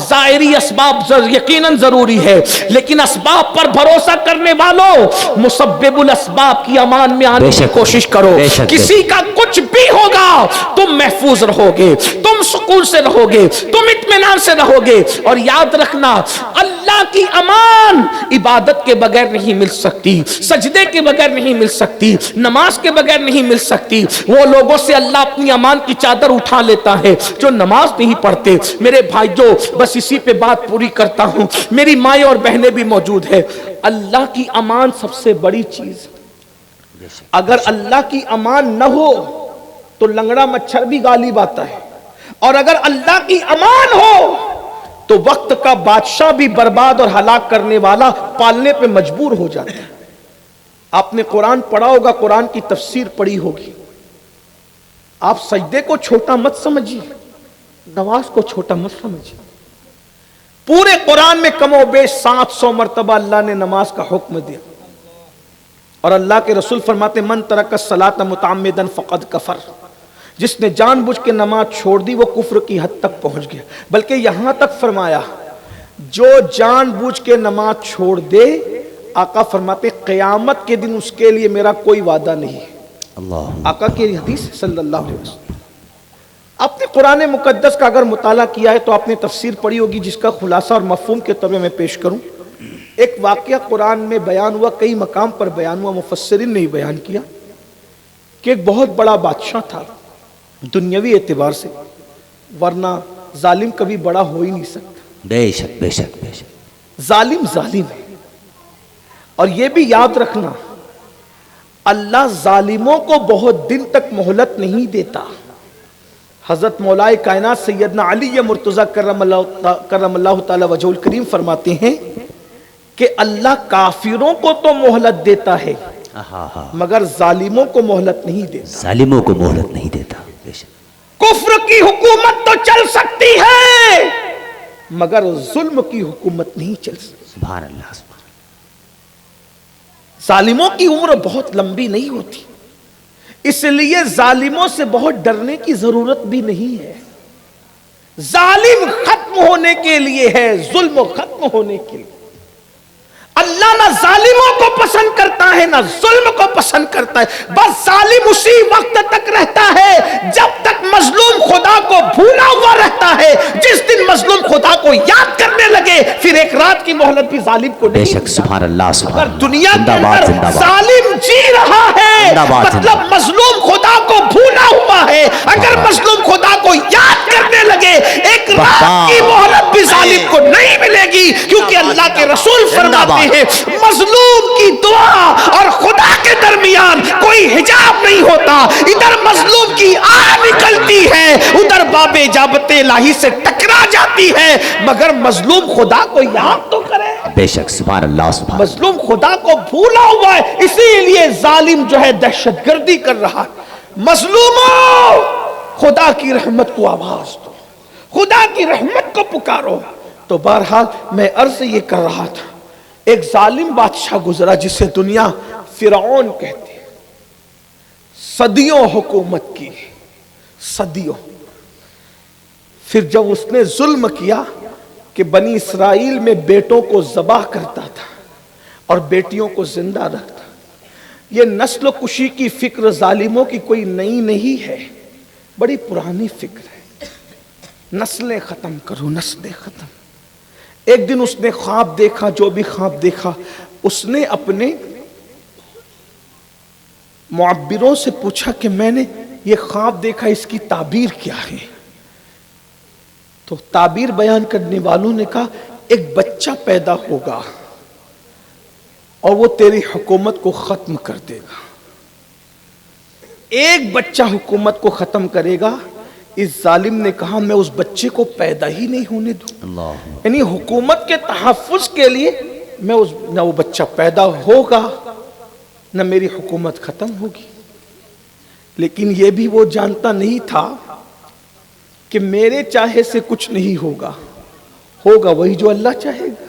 ظاہری اسباب یقیناً ضروری ہے، لیکن اسباب پر بھروسہ کرنے والوں مسبب الاسباب کی امان میں آنے کی کوشش کرو۔ کسی کا کچھ بھی ہوگا تم محفوظ رہو گے، تم سکون سے رہو گے، تم اطمینان سے رہو گے۔ اور یاد رکھنا اللہ کی امان عبادت کے بغیر نہیں مل سکتی، سجدے کے بغیر نہیں مل سکتی، نماز کے بغیر نہیں مل سکتی۔ وہ لوگوں سے اللہ اپنی امان کی چادر اٹھا لیتا ہے جو نماز نہیں پڑھتے۔ میرے بھائیوں بس اسی پہ بات پوری کرتا ہوں، میری مائیں اور بہنیں بھی موجود ہیں۔ اللہ کی امان سب سے بڑی چیز، اگر اللہ کی امان نہ ہو تو لنگڑا مچھر بھی غالب آتا ہے، اور اگر اللہ کی امان ہو تو وقت کا بادشاہ بھی برباد اور ہلاک کرنے والا پالنے پہ مجبور ہو جاتا ہے۔ آپ نے قرآن پڑھا ہوگا، قرآن کی تفسیر پڑھی ہوگی، آپ سجدے کو چھوٹا مت سمجھیے، نماز کو چھوٹا مت سمجھیے۔ پورے قرآن میں کم و بیش 700 مرتبہ اللہ نے نماز کا حکم دیا، اور اللہ کے رسول فرماتے من ترک الصلاۃ متعمدا فقد کفر، جس نے جان بوجھ کے نماز چھوڑ دی وہ کفر کی حد تک پہنچ گیا۔ بلکہ یہاں تک فرمایا جو جان بوجھ کے نماز چھوڑ دے، آقا فرماتے قیامت کے دن اس کے لیے میرا کوئی وعدہ نہیں ہے۔ آقا کی حدیث صلی اللہ علیہ وسلم۔ آپ نے قرآن مقدس کا اگر مطالعہ کیا ہے تو آپ نے تفسیر پڑھی ہوگی، جس کا خلاصہ اور مفہوم کے طور پہ میں پیش کروں۔ ایک واقعہ قرآن میں بیان ہوا، کئی مقام پر بیان ہوا، مفسرین نے بیان کیا کہ ایک بہت بڑا بادشاہ تھا دنیاوی اعتبار سے، ورنہ ظالم کبھی بڑا ہو ہی نہیں سکتا۔ بے شک بے شک بے شک، ظالم ظالم ہے۔ اور یہ بھی یاد رکھنا اللہ ظالموں کو بہت دن تک مہلت نہیں دیتا۔ حضرت مولا کائنات سیدنا علی مرتضیٰ کرم اللہ تعالی وجہ الکریم فرماتے ہیں کہ اللہ کافروں کو تو مہلت دیتا ہے مگر ظالموں کو مہلت نہیں دیتا۔ ظالموں کو مہلت نہیں دیتا۔ بے شک، کفر کی حکومت تو چل سکتی ہے مگر ظلم کی حکومت نہیں چل سکتی۔ سبحان اللہ سبحان ظالموں کی عمر بہت لمبی نہیں ہوتی، اس لیے ظالموں سے بہت ڈرنے کی ضرورت بھی نہیں ہے۔ ظالم ختم ہونے کے لیے ہے، ظلم ختم ہونے کے لیے۔ اللہ نہ ظالموں کو پسند کرتا ہے نہ ظلم کو پسند کرتا ہے، بس ظالم اسی وقت تک رہتا ہے جب تک مظلوم خدا کو بھولا ہوا رہتا ہے۔ جس دن مظلوم خدا کو یاد کرنے لگے پھر ایک رات کی مہلت بھی ظالم کو بے نہیں۔ شک، سبحان اللہ سبحان اگر اللہ۔ دنیا کے زندہ باد اندر زندہ باد ظالم جی رہا ہے زندہ باد، زندہ مطلب باد۔ مظلوم خدا کو بھولا ہوا ہے۔ اگر مظلوم خدا کو یاد کرنے لگے ایک رات کی مہلت بھی ظالم کو نہیں ملے گی، کیونکہ اللہ کے رسول فرماتے ہیں مظلوم کی دعا اور خدا کے درمیان کوئی حجاب نہیں ہوتا۔ ادھر مظلوم کی آہ نکلتی ہے، ادھر باب اجابت الہی سے ٹکرا جاتی ہے، مگر مظلوم خدا کو یاد تو کرے۔ بے شک، سبحان اللہ سبحان اللہ۔ مظلوم خدا کو بھولا ہوا ہے، اسی لیے ظالم جو ہے دہشت گردی کر رہا ہے۔ مظلوموں خدا کی رحمت کو آواز دو، خدا کی رحمت کو پکارو۔ تو بہرحال میں عرض یہ کر رہا تھا، ایک ظالم بادشاہ گزرا جسے دنیا فرعون کہتے ہیں، صدیوں حکومت کی، صدیوں۔ پھر جب اس نے ظلم کیا کہ بنی اسرائیل میں بیٹوں کو ذبح کرتا تھا اور بیٹیوں کو زندہ رکھتا، یہ نسل کشی کی فکر ظالموں کی کوئی نئی نہیں ہے، بڑی پرانی فکر ہے۔ نسلیں ختم کرو، نسلیں ختم. ایک دن اس نے خواب دیکھا، جو بھی خواب دیکھا اس نے اپنے معبروں سے پوچھا کہ میں نے یہ خواب دیکھا، اس کی تعبیر کیا ہے؟ تو تعبیر بیان کرنے والوں نے کہا ایک بچہ پیدا ہوگا اور وہ تیری حکومت کو ختم کر دے گا. ایک بچہ حکومت کو ختم کرے گا. اس ظالم نے کہا میں اس بچے کو پیدا ہی نہیں ہونے دوں. اللہ. یعنی حکومت کے تحفظ کے لیے میں نہ وہ بچہ پیدا ہوگا نہ میری حکومت ختم ہوگی. لیکن یہ بھی وہ جانتا نہیں تھا کہ میرے چاہے سے کچھ نہیں ہوگا، ہوگا وہی جو اللہ چاہے گا.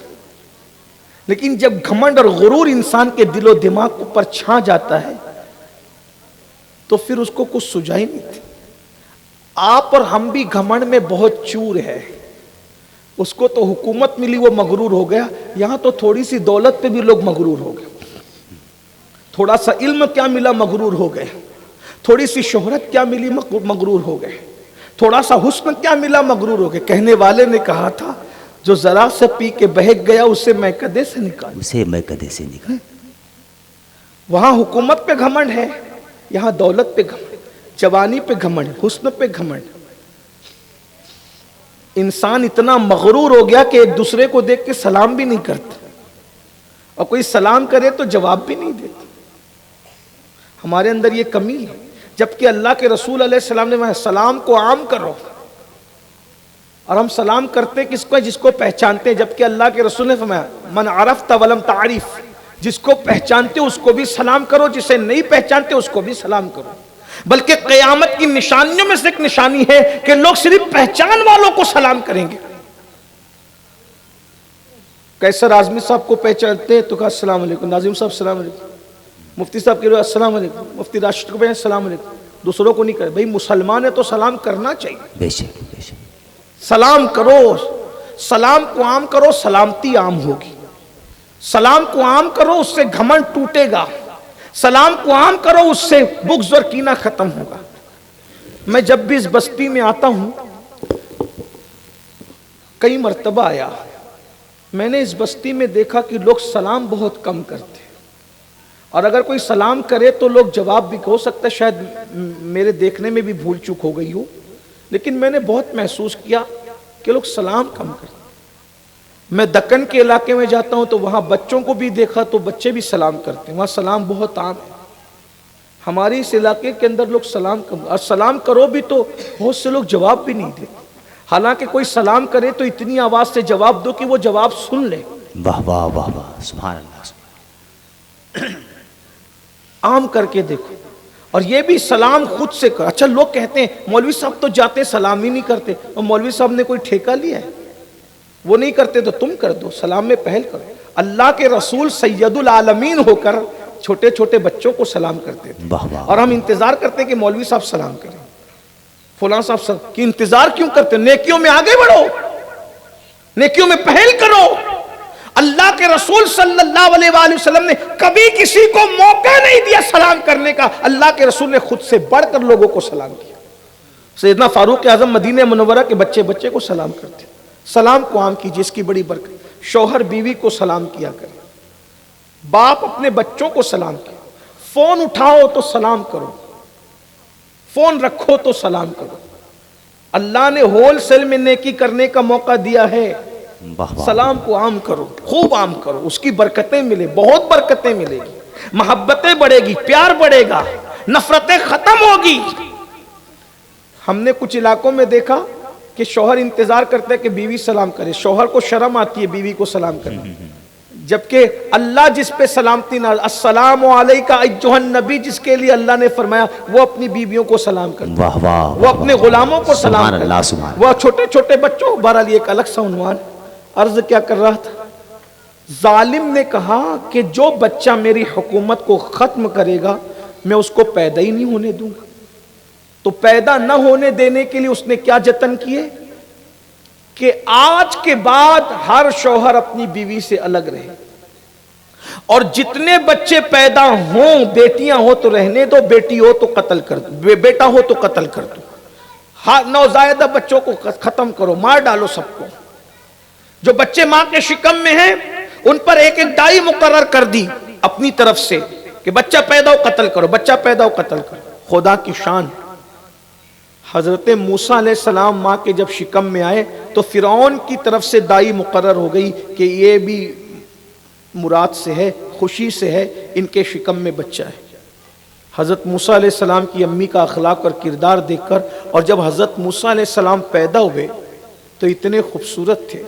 لیکن جب گھمنڈ اور غرور انسان کے دل و دماغ پر چھا جاتا ہے تو پھر اس کو کچھ سجھا ہی نہیں تھی. آپ اور ہم بھی گھمنڈ میں بہت چور ہے. اس کو تو حکومت ملی وہ مغرور ہو گیا، یہاں تو تھوڑی سی دولت پہ بھی لوگ مغرور ہو گئے. تھوڑا سا علم کیا ملا مغرور ہو گئے، تھوڑی سی شہرت کیا ملی مغرور ہو گئے، تھوڑا سا حسن کیا ملا مغرور ہو گئے. کہنے والے نے کہا تھا جو ذرا سے پی کے بہک گیا اسے میں کدے سے نکال. اسے میں کدے سے نکال. وہاں حکومت پہ گھمنڈ ہے، یہاں دولت پہ گھمنڈ، جوانی پہ گھمنڈ، حسن پہ گھمنڈ. انسان اتنا مغرور ہو گیا کہ ایک دوسرے کو دیکھ کے سلام بھی نہیں کرتا، اور کوئی سلام کرے تو جواب بھی نہیں دیتا. ہمارے اندر یہ کمی ہے. جبکہ اللہ کے رسول علیہ السلام نے فرمایا سلام کو عام کرو، اور ہم سلام کرتے کس کو؟ جس کو پہچانتے ہیں. جبکہ اللہ کے رسول نے فرمایا من عرفت ولم تعرف، جس کو پہچانتے اس کو بھی سلام کرو، جسے نہیں پہچانتے اس کو بھی سلام کرو. بلکہ قیامت کی نشانیوں میں سے ایک نشانی ہے کہ لوگ صرف پہچان والوں کو سلام کریں گے. کیسر اعظمی صاحب کو پہچانتے ہیں تو کہا السلام علیکم، ناظم صاحب السلام علیکم، مفتی صاحب کہہ رہے السلام علیکم، مفتی راشد کو پہچان السلام علیکم. دوسروں کو نہیں کرے. بھئی مسلمان ہے تو سلام کرنا چاہیے. بے شک بے شک. سلام کرو، سلام کو عام کرو، سلامتی عام ہوگی. سلام کو عام کرو، اس سے گھمنڈ ٹوٹے گا. سلام کو عام کرو، اس سے بغض اور کینہ ختم ہوگا. میں جب بھی اس بستی میں آتا ہوں، کئی مرتبہ آیا، میں نے اس بستی میں دیکھا کہ لوگ سلام بہت کم کرتے ہیں، اور اگر کوئی سلام کرے تو لوگ جواب بھی. ہو سکتا ہے شاید میرے دیکھنے میں بھی بھول چوک ہو گئی ہو، لیکن میں نے بہت محسوس کیا کہ لوگ سلام کم کرتے. میں دکن کے علاقے میں جاتا ہوں تو وہاں بچوں کو بھی دیکھا تو بچے بھی سلام کرتے ہیں، وہاں سلام بہت عام ہے. ہماری اس علاقے کے اندر لوگ سلام کم، اور سلام کرو بھی تو بہت سے لوگ جواب بھی نہیں دیتے. حالانکہ کوئی سلام کرے تو اتنی آواز سے جواب دو کہ وہ جواب سن لے. واہ واہ واہ واہ، سبحان اللہ. عام کر کے دیکھو. اور یہ بھی سلام خود سے کر. اچھا لوگ کہتے ہیں مولوی صاحب تو جاتے سلام ہی نہیں کرتے، اور مولوی صاحب نے کوئی ٹھیکہ لیا ہے؟ وہ نہیں کرتے تو تم کر دو، سلام میں پہل کرو. اللہ کے رسول سید العالمین ہو کر چھوٹے چھوٹے بچوں کو سلام کرتے تھے، اور ہم انتظار کرتے کہ مولوی صاحب سلام کریں، فلاں صاحب کی انتظار کیوں کرتے؟ نیکیوں میں آگے بڑھو، نیکیوں میں پہل کرو. اللہ کے رسول صلی اللہ علیہ وآلہ وسلم نے کبھی کسی کو موقع نہیں دیا سلام کرنے کا. اللہ کے رسول نے خود سے بڑھ کر لوگوں کو سلام کیا. سیدنا فاروق اعظم مدینہ منورہ کے بچے بچے کو سلام کرتے. سلام کو عام کیجیے، اس کی بڑی برکت. شوہر بیوی کو سلام کیا کرے، باپ اپنے بچوں کو سلام کیا. فون اٹھاؤ تو سلام کرو، فون رکھو تو سلام کرو. اللہ نے ہول سیل میں نیکی کرنے کا موقع دیا ہے. سلام کو عام کرو، خوب عام کرو، اس کی برکتیں ملے، بہت برکتیں ملے گی. محبتیں بڑھے گی، پیار بڑھے گا، نفرتیں ختم ہوگی. ہم نے کچھ علاقوں میں دیکھا کہ شوہر انتظار کرتا ہے کہ بیوی سلام کرے. شوہر کو شرم آتی ہے بیوی کو سلام کرنا، جبکہ اللہ جس پہ سلامتی نازل، السلام علیکہ ایھا النبی، جس کے لیے اللہ نے فرمایا وہ اپنی بیویوں کو سلام کرتا ہے، وہ اپنے غلاموں کو سلام کرتا ہے، وہ چھوٹے چھوٹے بچوں. بہرحال ایک الگ سا عنوان. عرض کیا کر رہا تھا؟ ظالم نے کہا کہ جو بچہ میری حکومت کو ختم کرے گا میں اس کو پیدا ہی نہیں ہونے دوں گا. تو پیدا نہ ہونے دینے کے لیے اس نے کیا جتن کیے کہ آج کے بعد ہر شوہر اپنی بیوی سے الگ رہے، اور جتنے بچے پیدا ہوں، بیٹیاں ہو تو رہنے دو، بیٹی ہو تو قتل کر دو، بیٹا ہو تو قتل کر دو. نوزائیدہ بچوں کو ختم کرو، مار ڈالو سب کو. جو بچے ماں کے شکم میں ہیں ان پر ایک ایک ڈائی مقرر کر دی اپنی طرف سے کہ بچہ پیدا ہو قتل کرو، بچہ پیدا ہو قتل کرو. خدا کی شان. حضرت موسیٰ علیہ السلام ماں کے جب شکم میں آئے تو فرعون کی طرف سے دائی مقرر ہو گئی کہ یہ بھی مراد سے ہے، خوشی سے ہے، ان کے شکم میں بچہ ہے. حضرت موسیٰ علیہ السلام کی امی کا اخلاق اور کردار دیکھ کر، اور جب حضرت موسیٰ علیہ السلام پیدا ہوئے تو اتنے خوبصورت تھے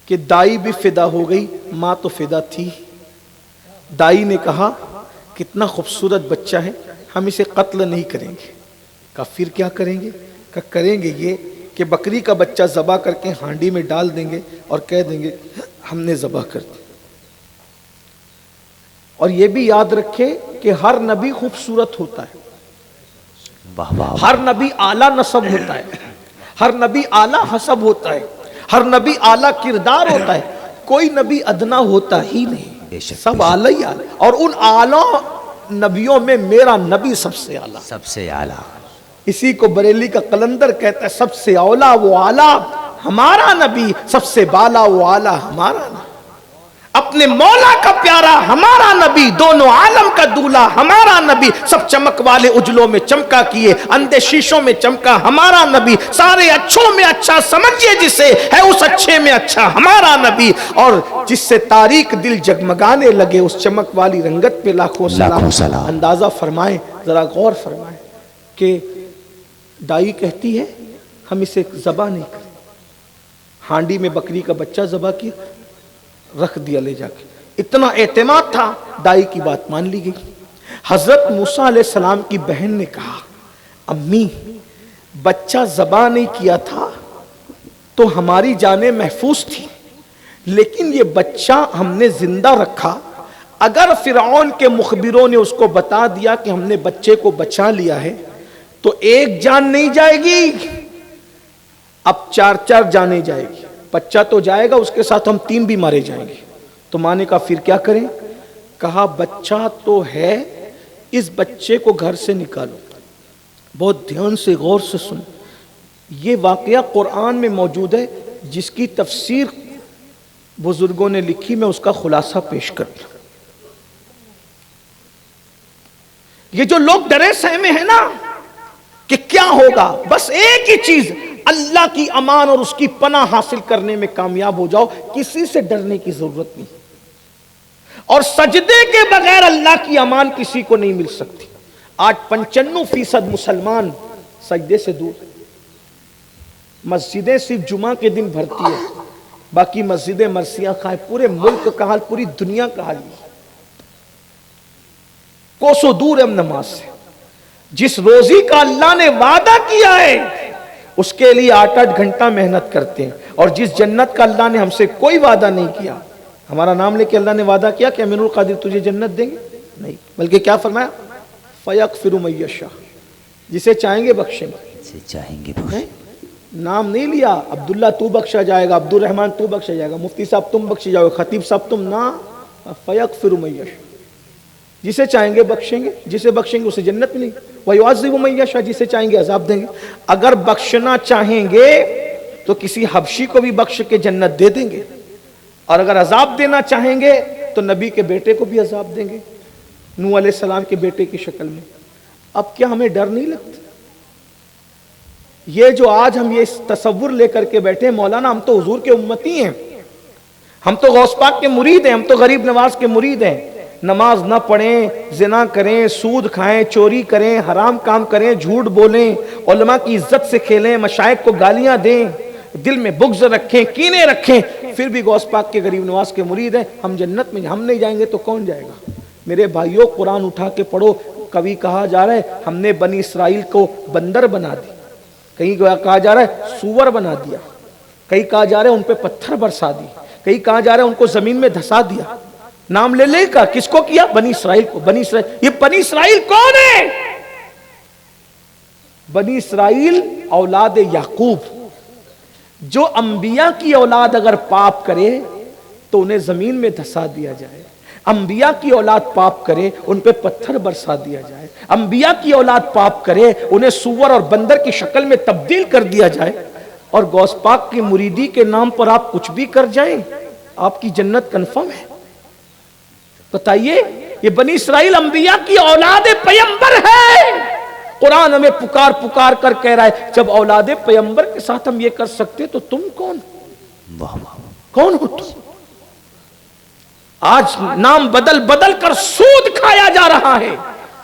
کہ دائی بھی فدا ہو گئی، ماں تو فدا تھی. دائی نے کہا کتنا خوبصورت بچہ ہے، ہم اسے قتل نہیں کریں گے. کہا پھر کیا کریں گے؟ کہا کریں گے یہ کہ بکری کا بچہ ذبح کر کے ہانڈی میں ڈال دیں گے اور کہہ دیں گے ہم نے ذبح کر دیا. اور یہ بھی یاد رکھے کہ ہر نبی خوبصورت ہوتا ہے، واہ واہ. ہر نبی اعلیٰ نسب ہوتا ہے، ہر نبی اعلیٰ حسب ہوتا ہے، ہر نبی اعلیٰ کردار ہوتا ہے. کوئی نبی ادنا ہوتا ہی نہیں، سب اعلیٰ ہی اعلیٰ. اور ان اعلیٰ نبیوں میں میرا نبی سب سے اعلیٰ، سب سے اعلیٰ. اسی کو بریلی کا قلندر کہتا ہے سب سے اولا وہ اعلیٰ ہمارا نبی، سب سے بالا وہ اعلیٰ ہمارا نبی. اپنے مولا کا پیارا ہمارا نبی، دونوں عالم کا دولہ ہمارا نبی. سب چمک والے اجلوں میں چمکا کیے، اندھے شیشوں میں چمکا ہمارا نبی. سارے اچھوں میں اچھا سمجھیے جسے، ہے اس اچھے میں اچھا ہمارا نبی. اور جس سے تاریک دل جگمگانے لگے، اس چمک والی رنگت پہ لاکھوں سلام. اندازہ فرمائیں، ذرا غور فرمائیں کہ دائی کہتی ہے ہم اسے ذبح نہیں کریں. ہانڈی میں بکری کا بچہ ذبح کیا، رکھ دیا لے جا کے. اتنا اعتماد تھا، دائی کی بات مان لی گئی. حضرت موسیٰ علیہ السلام کی بہن نے کہا امی بچہ ذبح نہیں کیا تھا تو ہماری جانیں محفوظ تھی، لیکن یہ بچہ ہم نے زندہ رکھا. اگر فرعون کے مخبروں نے اس کو بتا دیا کہ ہم نے بچے کو بچا لیا ہے تو ایک جان نہیں جائے گی، اب 4 جانیں جائے گی. بچہ تو جائے گا، اس کے ساتھ ہم 3 بھی مارے جائیں گے. تو ماں نے کہا پھر کیا کریں؟ کہا بچہ تو ہے، اس بچے کو گھر سے نکالو. بہت دھیان سے غور سے سن، یہ واقعہ قرآن میں موجود ہے جس کی تفسیر بزرگوں نے لکھی، میں اس کا خلاصہ پیش کرتا. یہ جو لوگ ڈرے سہمے ہیں نا کہ کیا ہوگا، بس ایک ہی چیز، اللہ کی امان اور اس کی پناہ حاصل کرنے میں کامیاب ہو جاؤ. کسی سے ڈرنے کی ضرورت نہیں، اور سجدے کے بغیر اللہ کی امان کسی کو نہیں مل سکتی. آج 95% مسلمان سجدے سے دور. مسجدیں صرف جمعہ کے دن بھرتی ہے، باقی مسجدیں مرثیہ خواہ. پورے ملک کا حال، پوری دنیا کا حال کوسوں دور ہے ہم نماز سے. جس روزی کا اللہ نے وعدہ کیا ہے اس کے لیے 8 گھنٹہ محنت کرتے ہیں، اور جس جنت کا اللہ نے ہم سے کوئی وعدہ نہیں کیا، ہمارا نام لے کے اللہ نے وعدہ کیا کہ امین القادر تجھے جنت دیں گے؟ نہیں، بلکہ کیا فرمایا؟ فَيَغْفِرُ مَن يَشَاءُ، جسے چاہیں گے بخشیں گے. جسے چاہیں گے بخشیں. نام نہیں لیا عبداللہ تو بخشا جائے گا، عبد الرحمن تو بخشا جائے گا، مفتی صاحب تم بخشے جاؤ گے، خطیب صاحب تم نہ. فَيَغْفِرُ مَن يَشَاءُ، جسے چاہیں گے بخشیں گے، جسے بخشیں گے اسے جنت ملے گی. وَيُعَذِّبُ مَن يَشَاءُ، جسے چاہیں گے عذاب دیں گے. اگر بخشنا چاہیں گے تو کسی حبشی کو بھی بخش کے جنت دے دیں گے، اور اگر عذاب دینا چاہیں گے تو نبی کے بیٹے کو بھی عذاب دیں گے، نوح علیہ السلام کے بیٹے کی شکل میں. اب کیا ہمیں ڈر نہیں لگتا؟ یہ جو آج ہم یہ تصور لے کر کے بیٹھے ہیں، مولانا ہم تو حضور کے امتی ہیں، ہم تو غوث پاک کے مرید ہیں، ہم تو غریب نواز کے مرید ہیں. نماز نہ پڑھیں، زنا کریں، سود کھائیں، چوری کریں، حرام کام کریں، جھوٹ بولیں، علماء کی عزت سے کھیلیں، مشائخ کو گالیاں دیں، دل میں بغض رکھیں، کینے رکھیں، پھر بھی غوث پاک کے غریب نواز کے مرید ہیں. ہم جنت میں، ہم نہیں جائیں گے تو کون جائے گا؟ میرے بھائیوں قرآن اٹھا کے پڑھو. کبھی کہا جا رہا ہے ہم نے بنی اسرائیل کو بندر بنا دی، کہیں کہا جا رہا ہے سور بنا دیا، کہیں کہا جا رہا ہے ان پہ پتھر برسا دی، کہیں کہا جا رہا ہے ان کو زمین میں دھسا دیا. نام لے لے کا کس کو کیا؟ بنی اسرائیل کو. بنی اسرائیل، یہ بنی اسرائیل کون ہے؟ بنی اسرائیل اولاد یعقوب. جو انبیاء کی اولاد اگر پاپ کرے تو انہیں زمین میں دھسا دیا جائے، انبیاء کی اولاد پاپ کرے ان پہ پتھر برسا دیا جائے، انبیاء کی اولاد پاپ کرے انہیں سور اور بندر کی شکل میں تبدیل کر دیا جائے، اور غوث پاک کی مریدی کے نام پر آپ کچھ بھی کر جائیں، آپ کی جنت کنفرم ہے؟ بتائیے، یہ بنی اسرائیل انبیاء کی اولاد پیغمبر ہے، قرآن ہمیں پکار پکار کر کہہ رہا ہے جب اولاد پیغمبر کے ساتھ ہم یہ کر سکتے تو تم کون کون ہو تم؟ آج نام بدل بدل کر سود کھایا جا رہا ہے،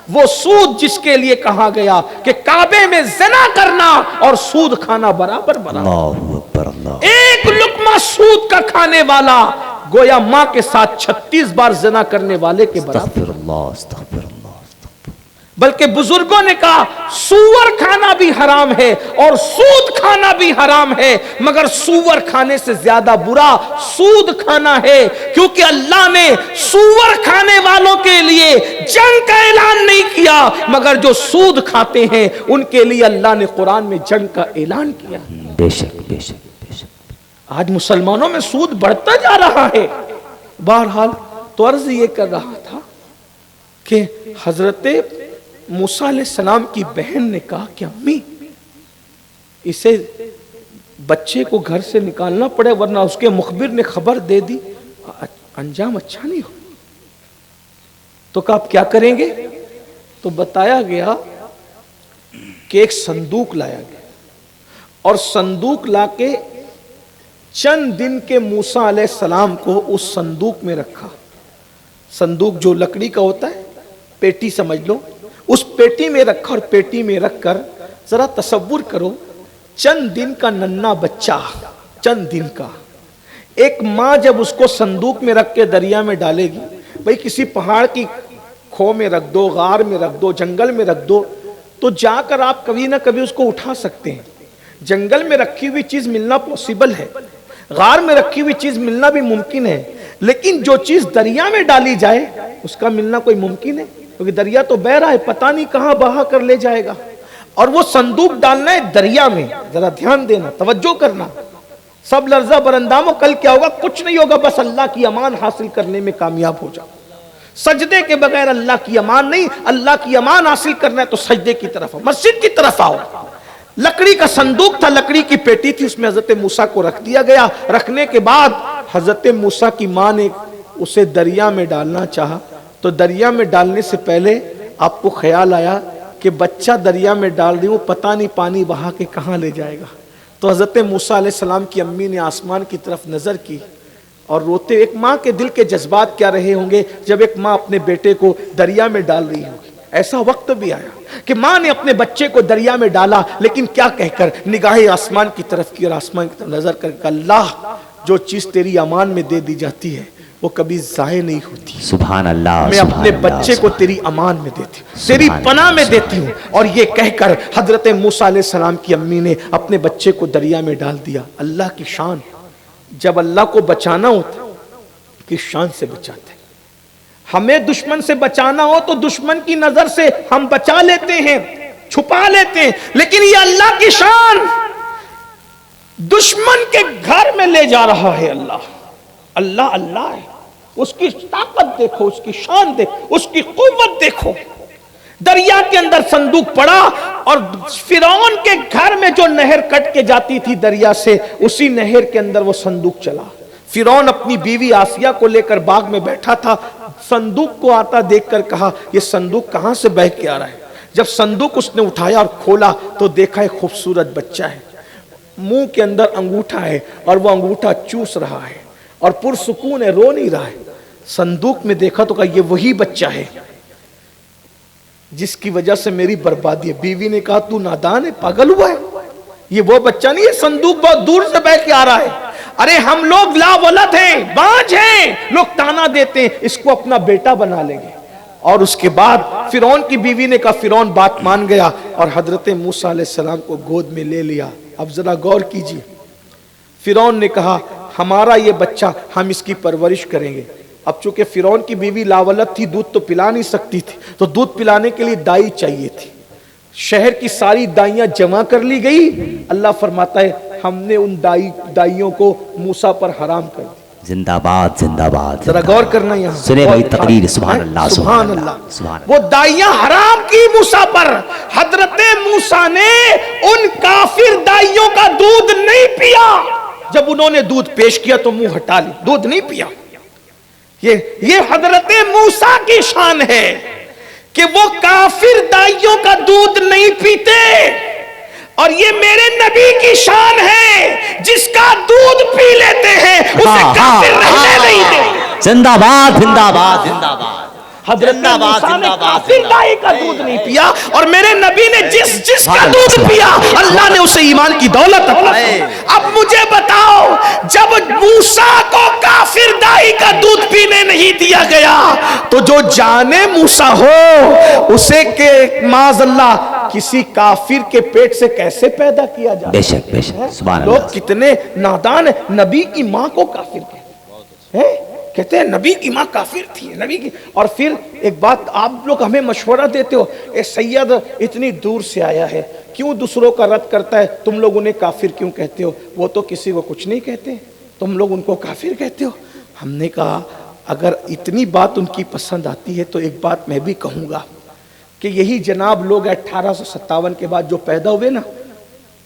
وہ سود جس کے لیے کہا گیا کہ کعبے میں زنا کرنا اور سود کھانا برابر برابر، اللہ اکبر اللہ، ایک لقمہ سود کا کھانے والا گویا ماں کے ساتھ 36 بار زنا کرنے والے کے برابر۔ استغفر اللہ استغفر اللہ۔ بلکہ بزرگوں نے کہا سور کھانا بھی حرام ہے اور سود کھانا بھی حرام ہے، مگر سور کھانے سے زیادہ برا سود کھانا ہے، کیونکہ اللہ نے سور کھانے والوں کے لیے جنگ کا اعلان نہیں کیا، مگر جو سود کھاتے ہیں ان کے لیے اللہ نے قرآن میں جنگ کا اعلان کیا۔ بے شک بے شک بے شک۔ آج مسلمانوں میں سود بڑھتا جا رہا ہے۔ بہرحال تو عرض یہ کر رہا تھا کہ حضرت موسیٰ علیہ السلام کی بہن نے کہا کہ امی اسے بچے کو گھر سے نکالنا پڑے ورنہ اس کے مخبر نے خبر دے دی، انجام اچھا نہیں ہو۔ تو کہا آپ کیا کریں گے؟ تو بتایا گیا کہ ایک صندوق لایا گیا اور صندوق لا کے چند دن کے موسیٰ علیہ السلام کو اس صندوق میں رکھا۔ صندوق جو لکڑی کا ہوتا ہے، پیٹی سمجھ لو، اس پیٹی میں رکھا اور پیٹی میں رکھ کر ذرا تصور کرو چند دن کا ننھا بچہ، چند دن کا، ایک ماں جب اس کو صندوق میں رکھ کے دریا میں ڈالے گی، بھئی کسی پہاڑ کی کھو میں رکھ دو، غار میں رکھ دو، جنگل میں رکھ دو، تو جا کر آپ کبھی نہ کبھی اس کو اٹھا سکتے ہیں۔ جنگل میں رکھی ہوئی چیز ملنا پوسیبل ہے، غار میں رکھی ہوئی چیز ملنا بھی ممکن ہے، لیکن جو چیز دریا میں ڈالی جائے اس کا ملنا کوئی ممکن ہے؟ کیونکہ دریا تو بہ رہا ہے، پتہ نہیں کہاں بہا کر لے جائے گا، اور وہ صندوق ڈالنا ہے دریا میں۔ ذرا دھیان دینا، توجہ کرنا، سب لرزہ برنداموں، کل کیا ہوگا؟ کچھ نہیں ہوگا، بس اللہ کی امان حاصل کرنے میں کامیاب ہو جاؤ۔ سجدے کے بغیر اللہ کی امان نہیں، اللہ کی امان حاصل کرنا ہے تو سجدے کی طرف آؤ، مسجد کی طرف آؤ۔ لکڑی کا صندوق تھا، لکڑی کی پیٹی تھی، اس میں حضرت موسیٰ کو رکھ دیا گیا۔ رکھنے کے بعد حضرت موسیٰ کی ماں نے اسے دریا میں ڈالنا چاہا، تو دریا میں ڈالنے سے پہلے آپ کو خیال آیا کہ بچہ دریا میں ڈال دی ہوں، پتہ نہیں پانی بہا کے کہاں لے جائے گا۔ تو حضرت موسیٰ علیہ السلام کی امی نے آسمان کی طرف نظر کی اور روتے، ایک ماں کے دل کے جذبات کیا رہے ہوں گے جب ایک ماں اپنے بیٹے کو دریا میں ڈال رہی ہوگی۔ ایسا وقت بھی آیا کہ ماں نے اپنے بچے کو دریا میں ڈالا، لیکن کیا کہہ کر نگاہیں آسمان کی طرف کی اور آسمان کی طرف نظر کر کہ اللہ، جو چیز تیری امان میں دے دی جاتی ہے وہ کبھی ضائع نہیں ہوتی۔ سبحان اللہ، میں اپنے بچے کو تیری امان میں دیتی ہوں، تیری پناہ میں دیتی ہوں۔ اور یہ کہہ کر حضرت موسیٰ علیہ السلام کی امی نے اپنے بچے کو دریا میں ڈال دیا۔ اللہ کی شان، جب اللہ کو بچانا ہوتا کس شان سے بچاتے ہیں۔ ہمیں دشمن سے بچانا ہو تو دشمن کی نظر سے ہم بچا لیتے ہیں، چھپا لیتے ہیں، لیکن یہ اللہ کی شان، دشمن کے گھر میں لے جا رہا ہے اللہ۔ اللہ اللہ ہے، اس کی طاقت دیکھو، اس کی شان دیکھو، اس کی قوت دیکھو۔ دریا کے اندر صندوق پڑا اور فرعون کے گھر میں جو نہر کٹ کے جاتی تھی دریا سے، اسی نہر کے اندر وہ صندوق چلا۔ فرعون اپنی بیوی آسیہ کو لے کر باغ میں بیٹھا تھا، صندوق کو آتا دیکھ کر کہا یہ صندوق کہاں سے بہہ کے آ رہا ہے۔ جب صندوق اس نے اٹھایا اور کھولا تو دیکھا ایک خوبصورت بچہ ہے، منہ کے اندر انگوٹھا ہے اور وہ انگوٹھا چوس رہا ہے اور پرسکون ہے، رو نہیں رہا ہے۔ صندوق میں دیکھا تو کہا یہ وہی بچہ ہے جس کی وجہ سے میری بربادی ہے۔ بیوی نے کہا تو نادان ہے، پاگل ہوا ہے، یہ وہ بچہ نہیں ہے، صندوق بہت دور سے بہہ کے آ رہا ہے۔ ارے ہم لوگ لا ولد ہیں، بانج ہیں، لوگ تانا دیتے ہیں اس کو اپنا بیٹا بنا لیں گے۔ اور اس کے بعد فرعون کی بیوی نے کہا، فرعون بات مان گیا اور حضرت موسیٰ علیہ السلام کو گود میں لے لیا۔ اب ذرا غور کیجیے، فرعون نے کہا ہمارا یہ بچہ، ہم اس کی پرورش کریں گے۔ اب چونکہ فرعون کی بیوی لاولد تھی، دودھ تو پلا نہیں سکتی تھی، تو دودھ پلانے کے لیے دائی چاہیے تھی۔ شہر کی ساری دائیاں جمع کر لی گئی۔ اللہ فرماتا ہے ہم نے ان دائیوں کو موسیٰ پر حرام کر دی۔ زندہ باد زندہ باد. ذرا غور کرنا یہاں. سنے بھائی تقریر. سبحان اللہ سبحان اللہ. سبحان اللہ. وہ دائیاں حرام کی موسیٰ پر. حضرت موسیٰ نے ان کافر دائیوں کا دودھ نہیں پیا. جب انہوں نے دودھ پیش کیا تو منہ ہٹا لی, دودھ نہیں پیا. یہ حضرت موسیٰ کی شان ہے کہ وہ کافر دائیوں کا دودھ نہیں پیتے. اور یہ میرے نبی کی شان ہے, جس کا دودھ پی لیتے ہیں اسے کافر رہنے نہیں دیں. زندہ باد زندہ باد زندہ باد. حضرت موسیٰ نے کافر دائی کا دودھ نہیں پیا, اور میرے نبی نے جس کا دودھ پیا اللہ نے اسے ایمان کی دولت عطا کی. اب مجھے بتاؤ, جب موسیٰ کو کافر دائی کا دودھ پینے نہیں دیا گیا تو جو جانے موسیٰ ہو اسے کہ معاذ اللہ کسی کافر کے پیٹ سے کیسے پیدا کیا جائے؟ بے شک بے شک. سبحان اللہ. لوگ کتنے نادان ہیں. نبی کی ماں کو کافر کہتے ہیں, کہتے ہیں نبی کی ماں کافر تھی نبی کی. اور پھر ایک بات آپ لوگ ہمیں مشورہ دیتے ہو, اے سید اتنی دور سے آیا ہے, کیوں دوسروں کا رد کرتا ہے, تم لوگ انہیں کافر کیوں کہتے ہو؟ وہ تو کسی کو کچھ نہیں کہتے, تم لوگ ان کو کافر کہتے ہو. ہم نے کہا اگر اتنی بات ان کی پسند آتی ہے تو ایک بات میں بھی کہوں گا کہ یہی جناب لوگ 1857 کے بعد جو پیدا ہوئے نا,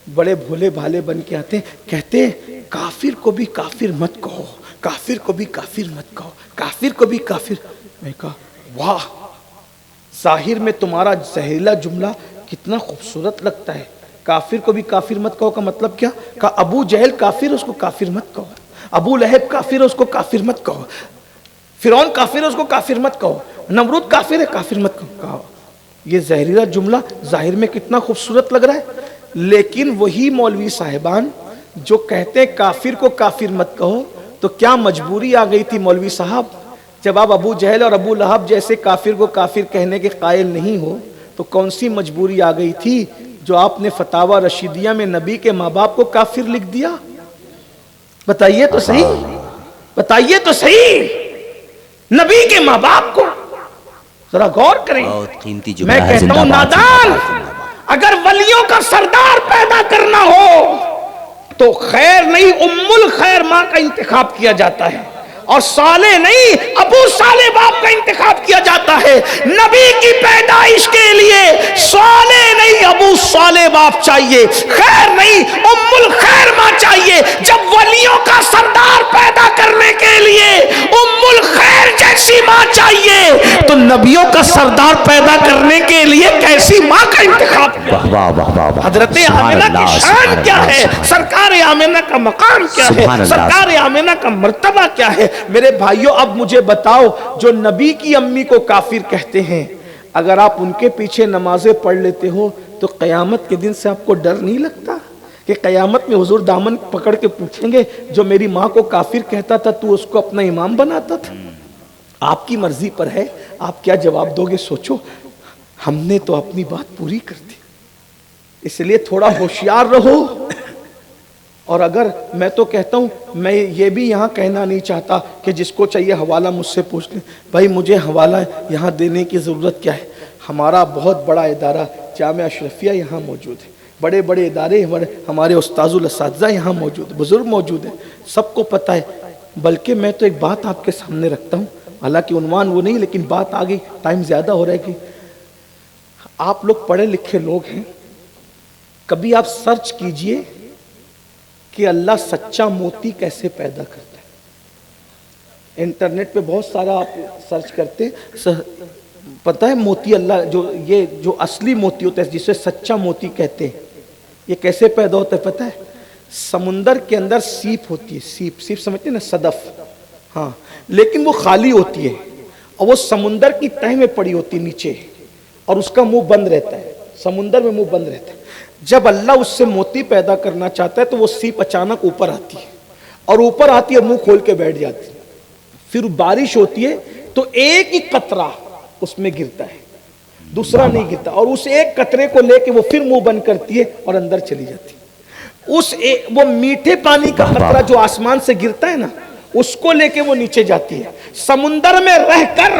بڑے بھولے بھالے بن کے آتے ہیں, کہتے ہیں کافر کو بھی کافر مت کہو, کافر کو بھی کافر مت کہو, کافر کو بھی کافر. میں کہا واہ, ظاہر میں تمہارا زہریلا جملہ کتنا خوبصورت لگتا ہے. کافر کو بھی کافر مت کہو کا مطلب کیا؟ کہا ابو جہل کافر, اس کو کافر مت کہو. ابو لہب کافر, اس کو کافر مت کہو. فرعون کافر, اس کو کافر مت کہو. نمرود کافر ہے, کافر مت کہو. کہا یہ زہریلا جملہ ظاہر میں کتنا خوبصورت لگ رہا ہے, لیکن وہی مولوی صاحبان جو کہتے ہیں کافر کو کافر مت کہو, تو کیا مجبوری آ گئی تھی مولوی صاحب؟ جب آپ ابو جہل اور ابو لہب جیسے کافر کو کافر کہنے کے قائل نہیں ہو تو کون سی مجبوری آ گئی تھی جو آپ نے فتاوی رشیدیہ میں نبی کے ماں باپ کو کافر لکھ دیا؟ بتائیے تو صحیح, بتائیے تو صحیح. نبی کے ماں باپ کو ذرا غور کریں. میں کہتا ہوں نادان, اگر ولیوں کا سردار پیدا کرنا ہو تو خیر نہیں ام الخیر ماں کا انتخاب کیا جاتا ہے, اور صالح نہیں ابو صالح باپ کا انتخاب کیا جاتا ہے. نبی کی پیدائش کے لیے صالح نہیں ابو صالح باپ چاہیے, خیر نہیں ام الخیر ماں چاہیے. جب ولیوں کا سردار پیدا کرنے کے لیے ام الخیر جیسی ماں چاہیے تو نبیوں کا سردار پیدا کرنے کے لیے کیسی ماں کا انتخاب کیا؟ حضرت آمنہ کی شان کیا ہے, سرکار آمنہ کا مقام کیا ہے, سرکار آمنہ کا مرتبہ کیا ہے. میرے بھائیوں اب مجھے بتاؤ, جو نبی کی امی کو کافر کہتے ہیں, اگر آپ ان کے پیچھے نمازیں پڑھ لیتے ہو تو قیامت کے دن سے آپ کو ڈر نہیں لگتا کہ قیامت میں حضور دامن پکڑ کے پوچھیں گے جو میری ماں کو کافر کہتا تھا تو اس کو اپنا امام بناتا تھا؟ آپ کی مرضی پر ہے, آپ کیا جواب دو گے سوچو. ہم نے تو اپنی بات پوری کر دی, اس لیے تھوڑا ہوشیار رہو. اور اگر میں تو کہتا ہوں, میں یہ بھی یہاں کہنا نہیں چاہتا کہ جس کو چاہیے حوالہ مجھ سے پوچھ لیں. بھائی مجھے حوالہ یہاں دینے کی ضرورت کیا ہے؟ ہمارا بہت بڑا ادارہ جامعہ اشرفیہ یہاں موجود ہے, بڑے بڑے ادارے, ہمارے استاذ الاساتذہ یہاں موجود ہیں, بزرگ موجود ہیں, سب کو پتہ ہے. بلکہ میں تو ایک بات آپ کے سامنے رکھتا ہوں, حالانکہ عنوان وہ نہیں, لیکن بات آ گئی, ٹائم زیادہ ہو رہا ہے کہ آپ لوگ پڑھے لکھے لوگ ہیں, کبھی آپ سرچ کیجئے کہ اللہ سچا موتی کیسے پیدا کرتا ہے. انٹرنیٹ پہ بہت سارا آپ سرچ کرتے, پتہ ہے موتی اللہ جو اصلی موتی ہوتا ہے جسے سچا موتی کہتے ہیں, یہ کیسے پیدا ہوتا ہے پتہ ہے؟ سمندر کے اندر سیپ ہوتی ہے, سیپ سمجھتے ہیں نا, صدف, ہاں, لیکن وہ خالی ہوتی ہے اور وہ سمندر کی تہ میں پڑی ہوتی ہے نیچے, اور اس کا منہ بند رہتا ہے, سمندر میں منہ بند رہتا ہے. جب اللہ اس سے موتی پیدا کرنا چاہتا ہے تو وہ سیپ اچانک اوپر آتی ہے, اور اوپر آتی ہے منہ کھول کے بیٹھ جاتی ہے. پھر بارش ہوتی ہے تو ایک ہی قطرہ اس میں گرتا ہے, دوسرا نہیں گرتا, اور اس ایک قطرے کو لے کے وہ پھر منہ بند کرتی ہے اور اندر چلی جاتی ہے. وہ میٹھے پانی کا قطرہ جو آسمان سے گرتا ہے نا, اس کو لے کے وہ نیچے جاتی ہے. سمندر میں رہ کر